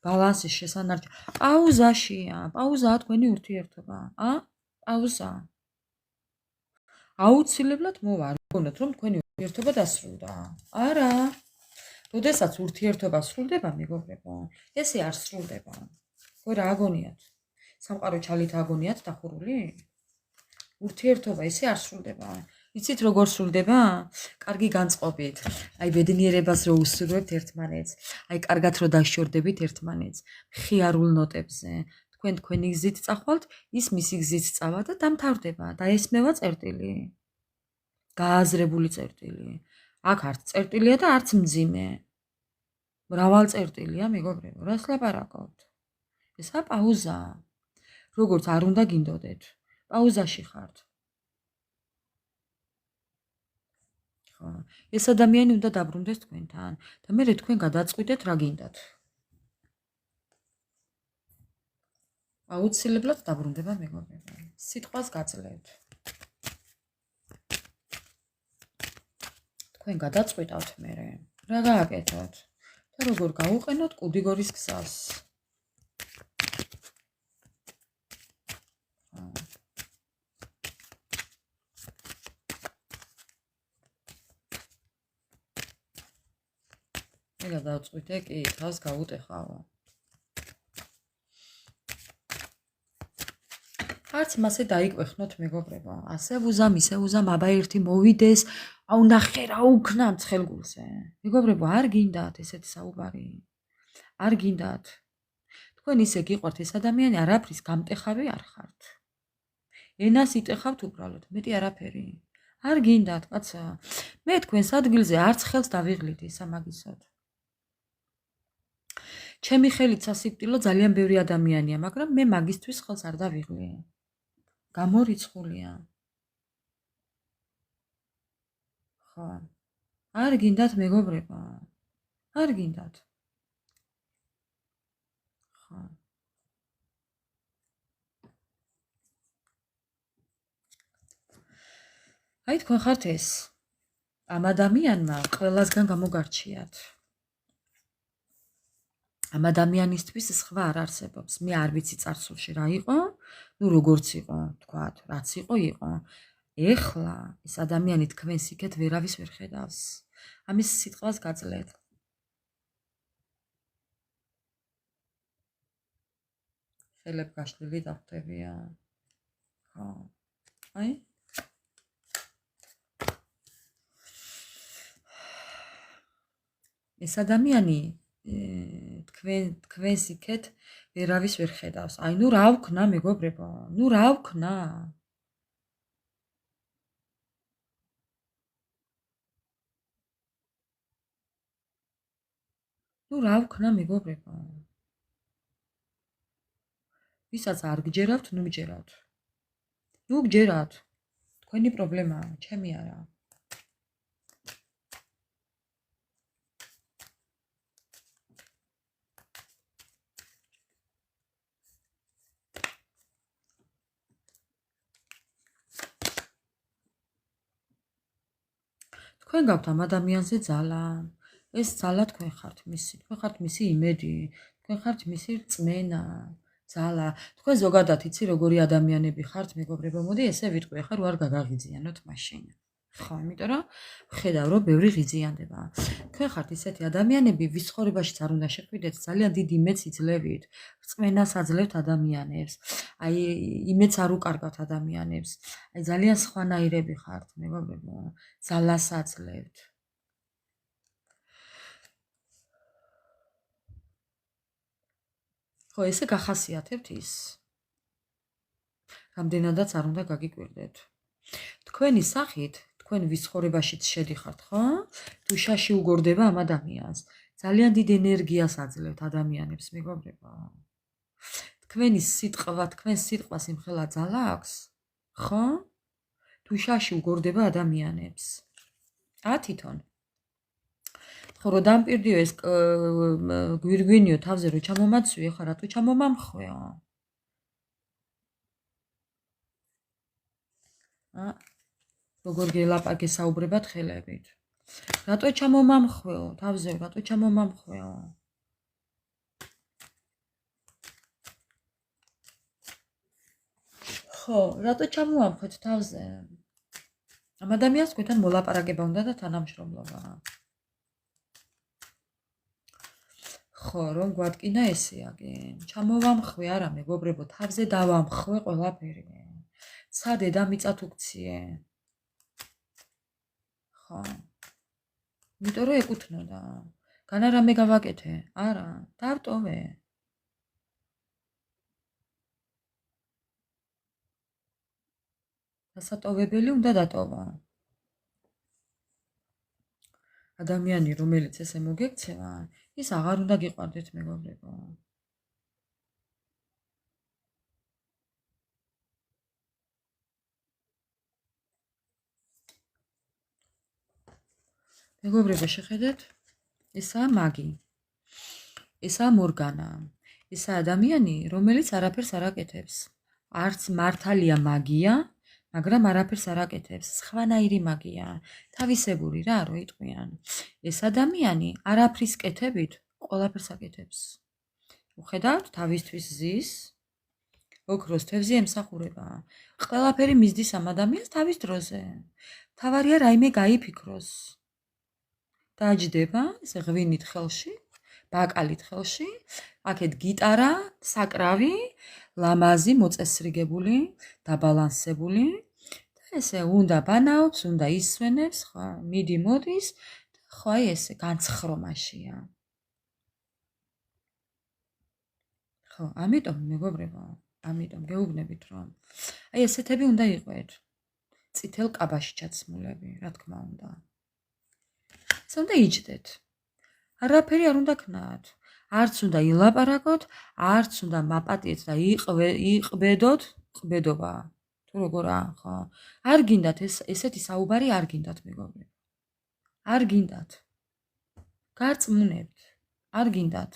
ბალანსის შესანარჩუნ. პაუზაშია. პაუზაა თქვენი ურთიერთობა. პაუზა. აუცილებლად მოვა, არ გქონოთ რომ თქვენი ურთიერთობა დასრულდა. არა. როდესაც ურთიერთობა სრულდება, მეგობრებო, ესე არ სრულდება. ხო რა აგონიათ? სამყარო ჩალით აგონიათ დახურული? ურთიერთობა ესე არ სრულდება. იცით როგორ სრულდება? კარგი განწყობით. აი ბედნიერებას რო უსურვებთ ერთმანეთს, აი კარგად რო დაშორდებით ერთმანეთს, ხიარულ ნოტებზე. თქვენ თქვენი გზით წახვალთ, ის მისი გზით წავა და დამთავრდება და ესმევა წერტილი. გააზრებული წერტილი. აქ არც წერტილია და არც მძიმე. მრავალ წერტილია, მეგობრებო, რას ლაპარაკობთ? ესა პაუზაა. როგორც არ უნდა გინდოდეთ. პაუზაში ხართ. ხო. ეს ადამიანი უნდა დაბრუნდეს თქვენთან და მე თქვენ გადაწყვიტეთ რა გინდათ. აუცილებლად დაბრუნდება მეგობრებო. სიტყვას გაძლევთ. თქვენ გადაწყვიტავთ მერე რა გააკეთოთ და როგორ გაუყენოთ კუდიგორის გზას. მე გადავწყვიტე კი თავს გაუტეხავო. არც მასე დაიკვეხნოთ მეგობრებო. ასე ვუზამ, ისე ვუზამ, აბა ერთი მოვიდეს, აუ ნახე რა უქნა ცხელგულზე. მეგობრებო, არ გინდათ ესეთი საუბარი. არ გინდათ. თქვენ ისე გიყვართ ეს ადამიანი, არაფრის გამტეხავი არ ხართ. ენას იტეხავთ უბრალოდ, მეტი არაფერი. არ გინდათ, კაცა. მე თქვენს ადგილზე არც ხელს დავიღლით ისა მაგისოდ. ჩემი ხელით სასიკვდილო ძალიან ბევრი ადამიანია, მაგრამ მე მაგისთვის ხელს არ დავიღლი. გამორიცხულია. ხო. არ გინდათ მეგობრებო. არ გინდათ. ხო. აი თქვენ ხართ ეს. ამ ადამიანმა ყველასგან გამოგარჩიათ. ამ ადამიანისთვის სხვა არ არსებობს. მე არ ვიცი წარსულში რა იყო, ნუ როგორც იყო, თქვათ, რაც იყო. ეხლა ეს ადამიანი თქვენს იქეთ ვერავის ვერ ხედავს. ამის სიტყვას გაძლევთ. ხელებ გაშლილი დახვდებია. ხო. აი ეს ადამიანი თქვენს იქეთ ვერავის ვერ ხედავს. აი ნუ რა ვქნა მეგობრებო? ნუ რა ვქნა? ნუ რა ვქნა მეგობრებო? ვისაც არ გჯერავთ, ნუ გჯერავთ. ნუ გჯერავთ. თქვენი პრობლემაა, ჩემი არა. თქვენ გაქვთ ამ ადამიანზე ძალა. ეს ძალა თქვენ ხართ მისი. თქვენ ხართ მისი იმედი. თქვენ ხართ მისი რწმენა. ძალა. თქვენ ზოგადად იცი როგორი ადამიანები ხართ, მეგობრებო, მოდი ესე ვიტყვი, ახლა რო არ გაგაღიზიანოთ მაშინ. ხო, იმიტომ რომ ხედავ რომ ბევრი ღიზიანდება. თქვენ ხართ ისეთი ადამიანები, ვის ცხოვრებაშიც არ უნდა შეხვიდეთ, ძალიან დიდ იმედს იძლევით, რწმენას აძლევთ ადამიანებს. აი, იმედს არ უკარგავთ ადამიანებს. აი, ძალიან სხვანაირები ხართ, მეგობრებო, ძალას აძლევთ. ხო, ესე გახასიათებთ ის. რამდენადაც არ უნდა გაგიკვირდეთ. თქვენი სახით, თქვენ ვის ცხოვრებაშიც შედიხართ, ხო? თუ შაში უგორდება ამ ადამიანს, ძალიან დიდ ენერგიას აძლევთ ადამიანებს, მეგობრებო. თქვენი სიტყვა, თქვენ სიტყვას იმხელა ძალა აქვს, ხო? თუ შაში უგორდება ადამიანებს. თვითონ. ხო, რომ დამპირდიო ეს გვირგვინიო თავზე რო ჩამომაცვიე, ხა რატო ჩამომამხვეო? როგორ გელაპარაკე საუბრებად ხელებით. რატო ჩამომამხვეო? თავზე რატო ჩამომამხვეო? ხო, რატო ჩამოამხვეთ თავზე? ამ ადამიანს თქვენთან მოლაპარაკება უნდა და თანამშრომლობა. ხო, რომ გვატკინა ესეაგი. ჩამოვამხვე არა, მეგობრებო, თავზე დავამხვე ყველაფერი. ცა დედამიწა თუ გციე. ხო. იმიტომ რომ ეკუთვნოდა. განა რამე გავაკეთე? არა, დავტოვე. დასატოვებელი უნდა დატოვა. ადამიანი, რომელიც ესე მოგექცევა, ის აღარ უნდა გიყვარდეთ, მეგობრებო. მეგობრებო, შეხედეთ, ესაა მაგი. ესაა მორგანა. ესაა ადამიანი, რომელიც არაფერს არ აკეთებს. არც მართალია მაგია, მაგრამ არაფერს არ აკეთებს. სხვანაირი მაგია. თავისებური რა, რო იტყვიან. ეს ადამიანი არაფრის კეთებით ყველაფერს აკეთებს. უხედავთ, თავისთვის ზის, ოქროს თევზი ემსახურება. ყველაფერი მისდის ამ ადამიანს თავის დროზე. თავარია რაიმე გაიფიქროს. დაჯდება, ესე ღვინით ხელში, ბაკალით ხელში, აქეთ გიტარა, საკრავი, ლამაზი, მოწესრიგებული, დაბალანსებული და ესე უნდა ბანაობს, უნდა ისვენებს, ხო, მიდი მოდის და ხო აი ესე განცხრომაშია. ხო, ამიტომ მეგობრებო, ამიტომ გეუბნებით რომ აი ესეთები უნდა იყვეთ. წითელ კაბაში ჩაცმულები, რა თქმა უნდა. ესე უნდა იჯდეთ. არაფერი არ უნდა ქნათ. არც უნდა ილაპარაკოთ, არც უნდა მაპატიეთ და იყბედოთ, ყბედობა. თუ როგორა, ხო? არ გინდათ ესეთი საუბარი არ გინდათ, მეგობრებო. არ გინდათ. გარწმუნებთ. არ გინდათ.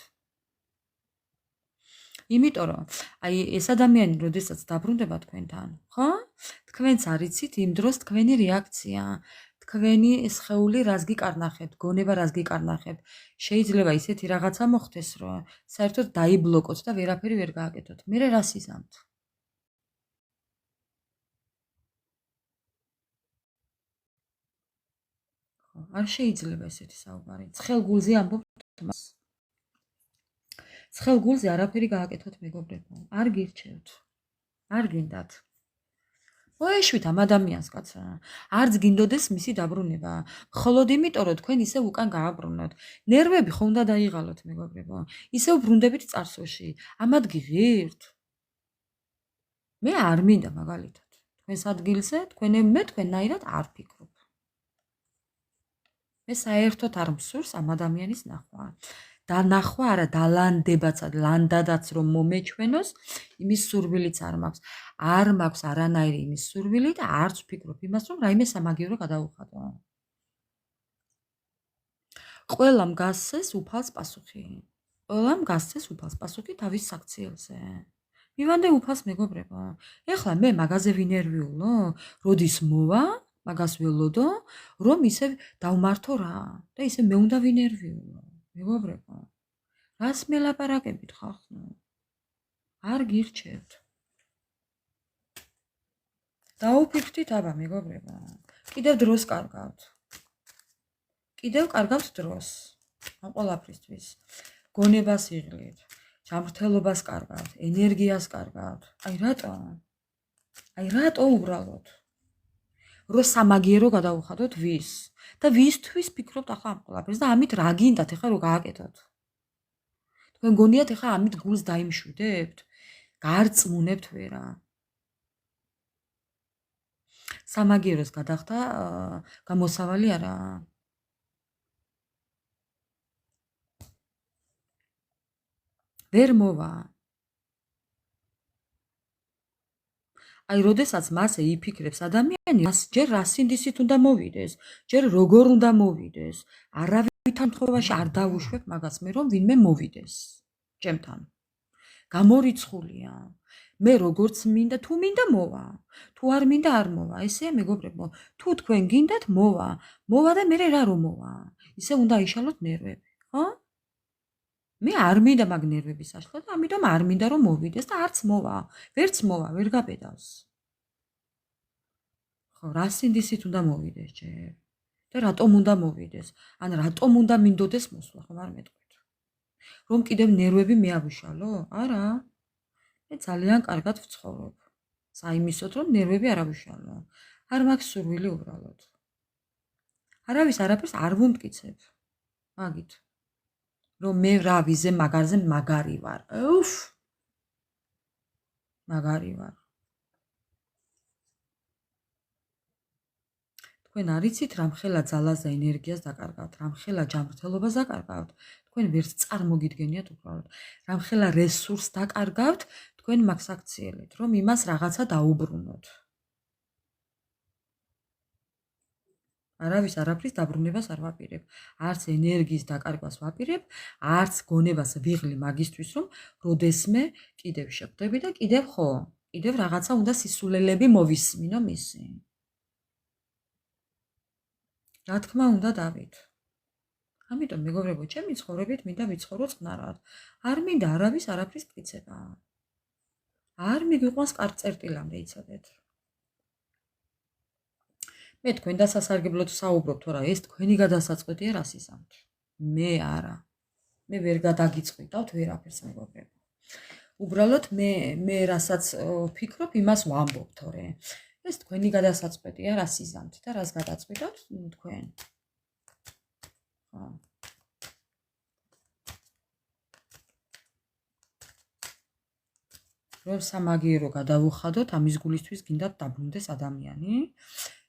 იმიტომ რომ აი ეს ადამიანი როდესაც დაბრუნდება თქვენთან, ხო? თქვენც არიცით იმ დროს თქვენი რეაქცია, თქვენი სხეული რას გიკარნახებთ, გონება რას გიკარნახებთ. შეიძლება ისეთი რაღაცა მოხდეს, რომ საერთოდ დაიბლოკოთ და ვერაფერი ვერ გააკეთოთ. მერე რას იზამთ? ხო, არ შეიძლება ესეთი საუბარი. ცხელ გულზე ამბობთ მას. ცხელ გულზე არაფერი გააკეთოთ, მეგობრებო. არ გირჩევთ. არ გინდათ. მოეშვით ამ ადამიანს, კაცო. არც გინდოდეს მისი დაბრუნება. მხოლოდ იმიტომ, რომ თქვენ ისევ უკან გააბრუნოთ. ნერვები ხო უნდა დაიღალოთ, მეგობრებო. ისევ ბრუნდებით წარსულში. ამად გიღირთ. მე არ მინდა მაგალითად. თქვენს ადგილზე, მე თქვენნაირად არ ფიქრობ. მე საერთოდ არ მსურს ამ ადამიანის ნახვა. დანახვა არა დალანდებაცა ლანდადაც რომ მომეჩვენოს იმის სურვილიც არ მაქვს არანაირი იმის სურვილი და არც ვფიქრობ იმას რომ რაიმე სამაგიერო გადავუხადო ყველამ გასცეს უფალს პასუხი თავის საქციელზე მივანდე უფალს მეგობრებო ეხლა მე მაგაზე ვინერვიულო როდის მოვა მაგას ველოდო რომ ისე დავმართო რა და ისე მე უნდა ვინერვიულო მეგობრებო რას მელაპარაკებით ხალხო არ გირჩევთ დაუფიქრთით აბა მეგობრებო კიდევ დროს კარგავთ დროს ამ ყველაფრისთვის გონებას იღლით ჯანმრთელობას კარგავთ ენერგიას კარგავთ აი რატო უბრალოდ რო სამაგიერო გადავუხადოთ ვის და ვისთვის ფიქრობთ ახლა ამ ყველაფერს და ამით რა გინდათ ახლა რო გააკეთოთ თქვენ გონიათ ახლა ამით გულს დაიმშვიდებთ გარწმუნებთ ვერა სამაგიეროს გადახდა გამოსავალი არა ვერ მოვა აი როდესაც მასე იფიქრებს ადამიანი ჯერ რა სინდისით უნდა მოვიდეს ჯერ როგორ უნდა მოვიდეს არავითარ შემთხვევაში არ დავუშვებ მაგას მე რომ ვინმე მოვიდეს ჩემთან გამორიცხულია მე როგორც მინდა თუ მინდა მოვა თუ არ მინდა არ მოვა ესეა მეგობრებო თუ თქვენ გინდათ მოვა და მე რა რომ მოვა ისე უნდა იშალოთ ნერვები ხო მე არ მინდა მაგ ნერვების აშლა და ამიტომ არ მინდა რომ მოვიდეს და არც მოვა ვერც მოვა ვერ გაბედავს ხო რა სინდისით უნდა მოვიდეს ჯერ და რატომ უნდა მოვიდეს ან რატომ უნდა მინდოდეს მოსვლა ხო არ მეტყვით რომ კიდევ ნერვები მეავიშალო არა მე ძალიან კარგად ვცხოვრობ საიმისოდ რომ ნერვები არ ავიშალო არ მაქვს სურვილი უბრალოდ არავის არაფერს არ ვუმტკიცებ მაგით რომ მე რა ვიზე მაგარზე მაგარი ვარ მაგარი ვარ თქვენ არიცით რამხელა ძალას და ენერგიას დაკარგავთ რამხელა ჯანმრთელობას დაკარგავთ თქვენ ვერც წარმოგიდგენიათ უბრალოდ რამხელა რესურსს დაკარგავთ თქვენ მაგს აქციელეთ რომ იმას რაღაცა დაუბრუნოთ არავის არაფრის დაბრუნებას არ ვაპირებ არც ენერგიის დაკარგვას ვაპირებ არც გონებას ვიღლი მაგისთვის რომ როდესმე კიდევ შეხვდები და კიდევ რაღაცა უნდა სისულელები მოვისმინო მისი რა თქმა უნდა დავით ამიტომ მეგობრებო ჩემი ცხოვრებით მინდა ვიცხოვრო წყნარად არ მინდა არავის არაფრის მტკიცება არ მიგვიყვანს კარგ წერტილამდე იცოდეთ მე თქვენ დასასარგებლოდ საუბრობ თორა ეს თქვენი გადასაწყვეტია რას იზამთ მე არა მე ვერ გადაგიწყვიტავთ ვერაფერს მეგობრებო უბრალოდ მე რასაც ვფიქრობ იმას ვამბობ თორე ეს თქვენი გადასაწყვეტია რას იზამთ და რას გადაწყვიტავთ თქვენ ხო რომ სამაგიერო გადავუხადოთ ამის გულისთვის გინდათ დაბრუნდეს ადამიანი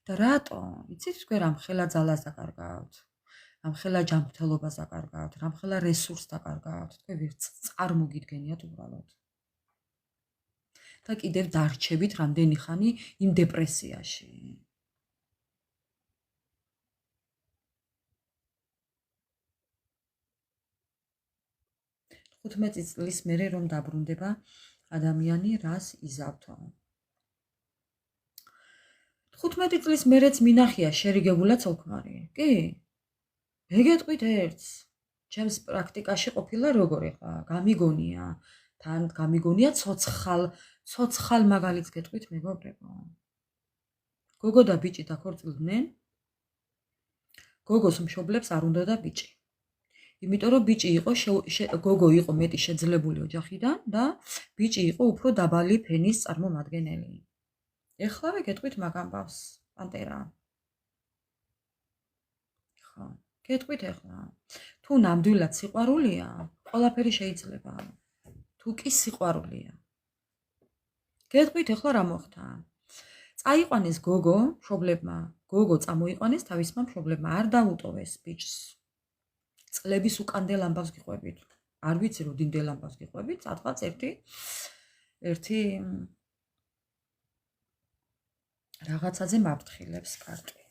და რატო იცით თქვენ რამხელა ძალას დაკარგავთ რამხელა ჯანმრთელობას დაკარგავთ რამხელა რესურსს დაკარგავთ თქვენ ვერც წარმოგიდგენიათ უბრალოდ და კიდევ დარჩებით რამდენი ხანი იმ დეპრესიაში ხუთმეტი წლის მერე რომ დაბრუნდება ადამიანი რას იზავთო 15 წლის მერეც მინახია შერიგებულა ცოლქმარი კი მეგეთყვით ერთს ჩემს პრაქტიკაში ყოფილა როგორ ეხლა გამიგონია თან გამიგონია ცოცხალ მაგალითს გეტყვით მეგობრებო გოგო და ბიჭი დაქორწილდნენ გოგოს მშობლებს არ უნდა და ბიჭი იმიტომ რომ ბიჭი იყო გოგო იყო მეტი შეძლებული ოჯახიდან და ბიჭი იყო უფრო დაბალი ფენის წარმომადგენელი ეხლავე გეტყვით მაგ ამბავს პანტერა ხო გეტყვით ეხლა თუ ნამდვილად სიყვარულია ყველაფერი შეიძლება თუ კი სიყვარულია გეტყვით ეხლა რა მოხდა წაიყვანეს გოგო მშობლებმა გოგო წამოიყვანეს თავისმა მშობლებმა არ დაუტოვეს ბიჭს წლების უკანდელ ამბავს გიყვებით. არ ვიცი რომ დიდელ ამბავს გიყვებით, სადღაც ერთი რაღაცაზე მაფრთხილებს კარტი.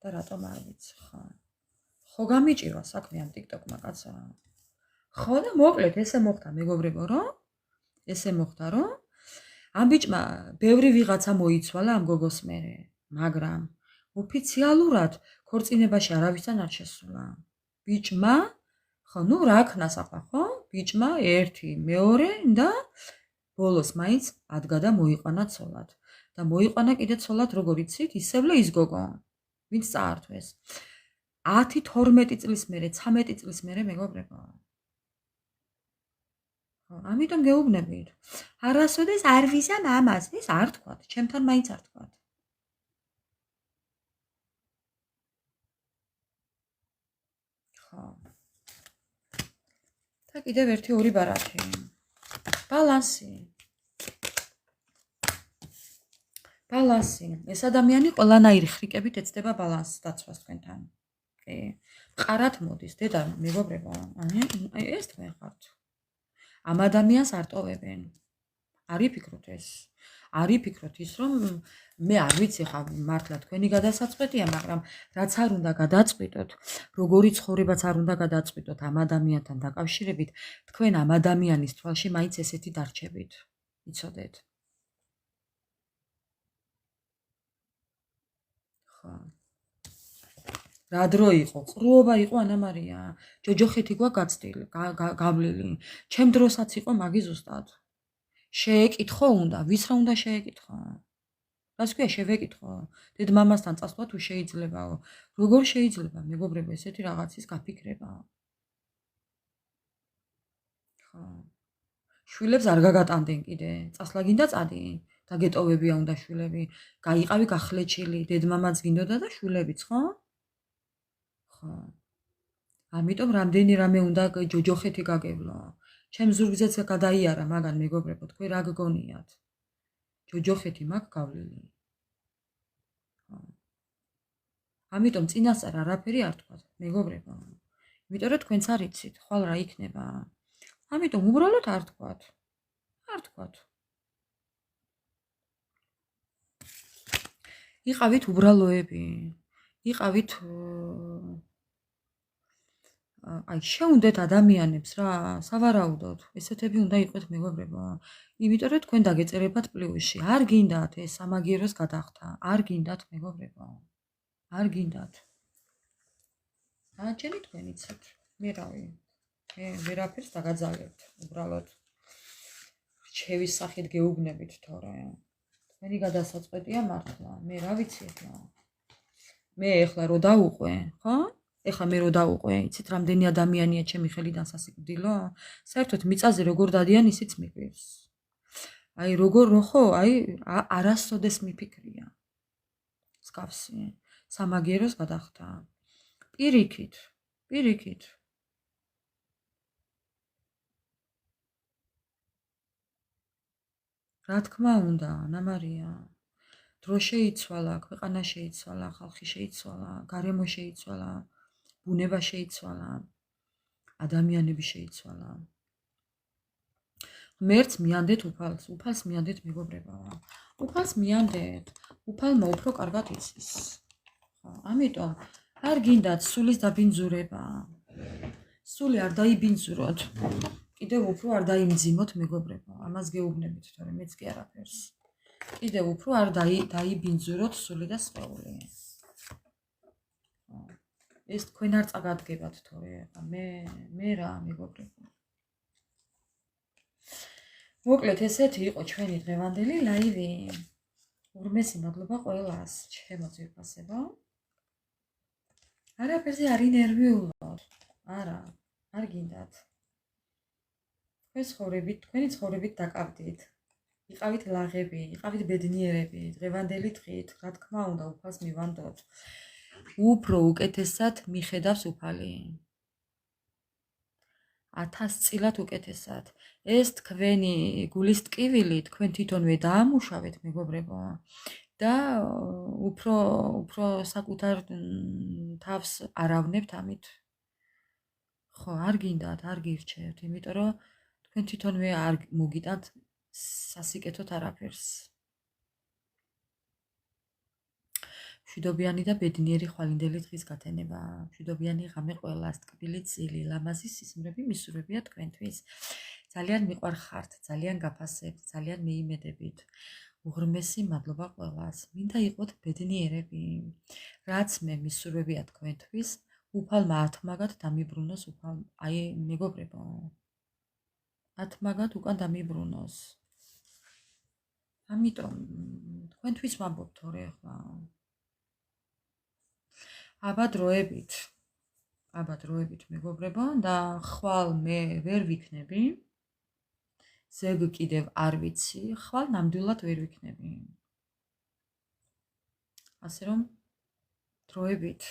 და რატომ არ ვიცი, ხო გამიჭირვა საქმე ამ TikTok-მა კაცო. ხო და მოკლედ ესე მოხდა მეგობრებო, რომ ამ ბიჭმა ბევრი ვიღაცა მოიცვალა ამ გოგოს მერე, მაგრამ ოფიციალურად ქორწინებაში არავისთან არ შესულა. ბიჭმა, ხო, ნუ რა ქნას ახლა, ხო? ბიჭმა ერთი, მეორე და ბოლოს მაინც ადგა და მოიყვანა ცოლად. და მოიყვანა კიდე ცოლად, როგორ იცით, ისევლე ის გოგო, ვინც წაართვეს. 10-12 წლის მერე, 13 წლის მერე მეგობრებო. ამიტომ გეუბნებით. არასოდეს არ ვიზა მამას, ეს არ თქვათ, ჩემთან მაინც არ თქვათ. ხო. და კიდევ ერთი ორი ბარათი. ბალანსი. ეს ადამიანი ყველანაირი ხრიკებით ეცდება ბალანსს დაცვას თქვენთან. კი. მყარად მოდის, დედა, მეგობრებო, ეს თქვენ ხართ. ამ ადამიანს არ ტოვებენ. არ იფიქროთ ეს. არ იფიქროთ ის, რომ მე არ ვიცი ხა მართლა თქვენი გადასაწყვეტია, მაგრამ რაც არ უნდა გადაწყვიტოთ, როგორი ცხოვრებაც არ უნდა გადაწყვიტოთ ამ ადამიანთან დაკავშირებით, თქვენ ამ ადამიანის თვალში მაინც ესეთი დარჩებით. იცოდეთ? ხო. რა დრო იყო? ყრუობა იყო ანა მარია. ჯოჯოხეთი გვაგაცდილი, გავლილი. ჩემ დროსაც იყო მაგი ზუსტად. შეეკითხო უნდა, ვის რა უნდა შეეკითხო? რას ქვია შევეკითხო? დედმამასთან წასვლა თუ შეიძლებაო? როგორ შეიძლება მეგობრებო ესეთი რაღაცის გაფიქრება? ხო. შვილებს არ გაგატანდნენ კიდე. წასვლა გინდა წადი. დაგეტოვებია უნდა შვილები. გაიყავი გახლეჩილი, დედმამაც გინდოდა და შვილებიც, ხო? ხო. ამიტომ რამდენი რამე უნდა ჯოჯოხეთი გაგევლო. ჩემ ზურგზეც გადაიარა მაგან მეგობრებო, თქვენ რა გგონიათ? ჯოჯოხეთი მაქვს გავლილი. ამიტომ წინასწარ არაფერი არ თქვათ, მეგობრებო. იმიტომ რომ თქვენც არ იცით, ხვალ რა იქნება. ამიტომ უბრალოდ არ თქვათ. არ თქვათ. იყავით უბრალოები. იყავით აი შეუნდეთ ადამიანებს რა, სავარაუდოდ. ესეთები უნდა იყვეთ მეგობრებო. იმიტომ რომ თქვენ დაგეწერებათ პლუსში. არ გინდათ ეს სამაგიეროს გადახდა. არ გინდათ მეგობრებო. არ გინდათ. აჩენი თქვენ იცით. მე რავი. მე ვერაფერს დაგაძალებთ, უბრალოდ. რჩევის სახით გეუბნებით თორე. თქვენი გადასაწყვეტია მართლა. მე რა ვიცი ახლა. მე ახლა რო დაუყვე, ხო? ეხლა მე რო დაუყვე, იცით რამდენი ადამიანია ჩემი ხელიდან სასიკვდილო? საერთოდ მიწაზე როგორ დადიან ისიც მიყვირს. აი როგორ ხო, აი არასოდეს მიფიქრია. მსგავსი სამაგიეროს გადახდა. პირიქით. რა თქმა უნდა, ანა მარია. დრო შეიცვალა, ქვეყანა შეიცვალა, ხალხი შეიცვალა, გარემო შეიცვალა, ბუნება შეიცვალა, ადამიანები შეიცვალა. ღმერთს მიანდეთ უფალს მიანდეთ მეგობრებო. უფალს მიანდეთ. უფალმა უფრო კარგად იცის. ამიტომ არ გინდათ სულის დაბინძურება. სული არ დაიბინძუროთ. კიდევ უფრო არ დაიმძიმოთ მეგობრებო. ამას გეუბნებით, თორემ მეც კი არაფერს. კიდევ უფრო არ დაიბინძუროთ სული და სხეული. ეს თქვენ არ წაგადგებათ თორე მე რა მეგობრებო. მოკლედ ესეთი იყო ჩვენი დღევანდელი ლაივი. ურმესი მადლობა ყველას, ჩემო ძვირფასებო. არაფერზე არ ინერვიულოთ. არა, არ გინდათ. თქვენი ცხოვრებით დაკავდით. იყავით ლაღები, იყავით ბედნიერები, დღევანდელი დღით, რა თქმა უნდა, უფალს მივანდოთ. უფრო უკეთესად მიხედავს უფალი. 1000 წილად უკეთესად. ეს თქვენი გულის ტკივილი თქვენ თვითონვე დაამუშავეთ მეგობრებო და უფრო საკუთარ თავს არავნებთ ამით. ხო, არ გინდათ, არ გირჩევთ, იმიტომ რომ თქვენ თვითონვე არ მოგიტანთ სასიკეთოდ არაფერს. მშვიდობიანი და ბედნიერი ხვალინდელი დღის გათენება. მშვიდობიანი ღამე ყველას, ტკბილი წილი, ლამაზი სიზმრები მისურვებია თქვენთვის. ძალიან მიყვარხართ, ძალიან გაფასებთ, ძალიან მეიმედებით. უღრმესი მადლობა ყველას. მინდა იყოთ ბედნიერები. რაც მე მისურვებია თქვენთვის, უფალმა ათმაგად დამიბრუნოს, აი მეგობრებო. ათმაგად უკან დამიბრუნოს. ამიტომ თქვენთვის ვამბობ თორე ახლა. აბა დროებით მეგობრებო და ხვალ მე ვერ ვიქნები. ზეგ კიდევ არ ვიცი, ხვალ ნამდვილად ვერ ვიქნები. ასე რომ დროებით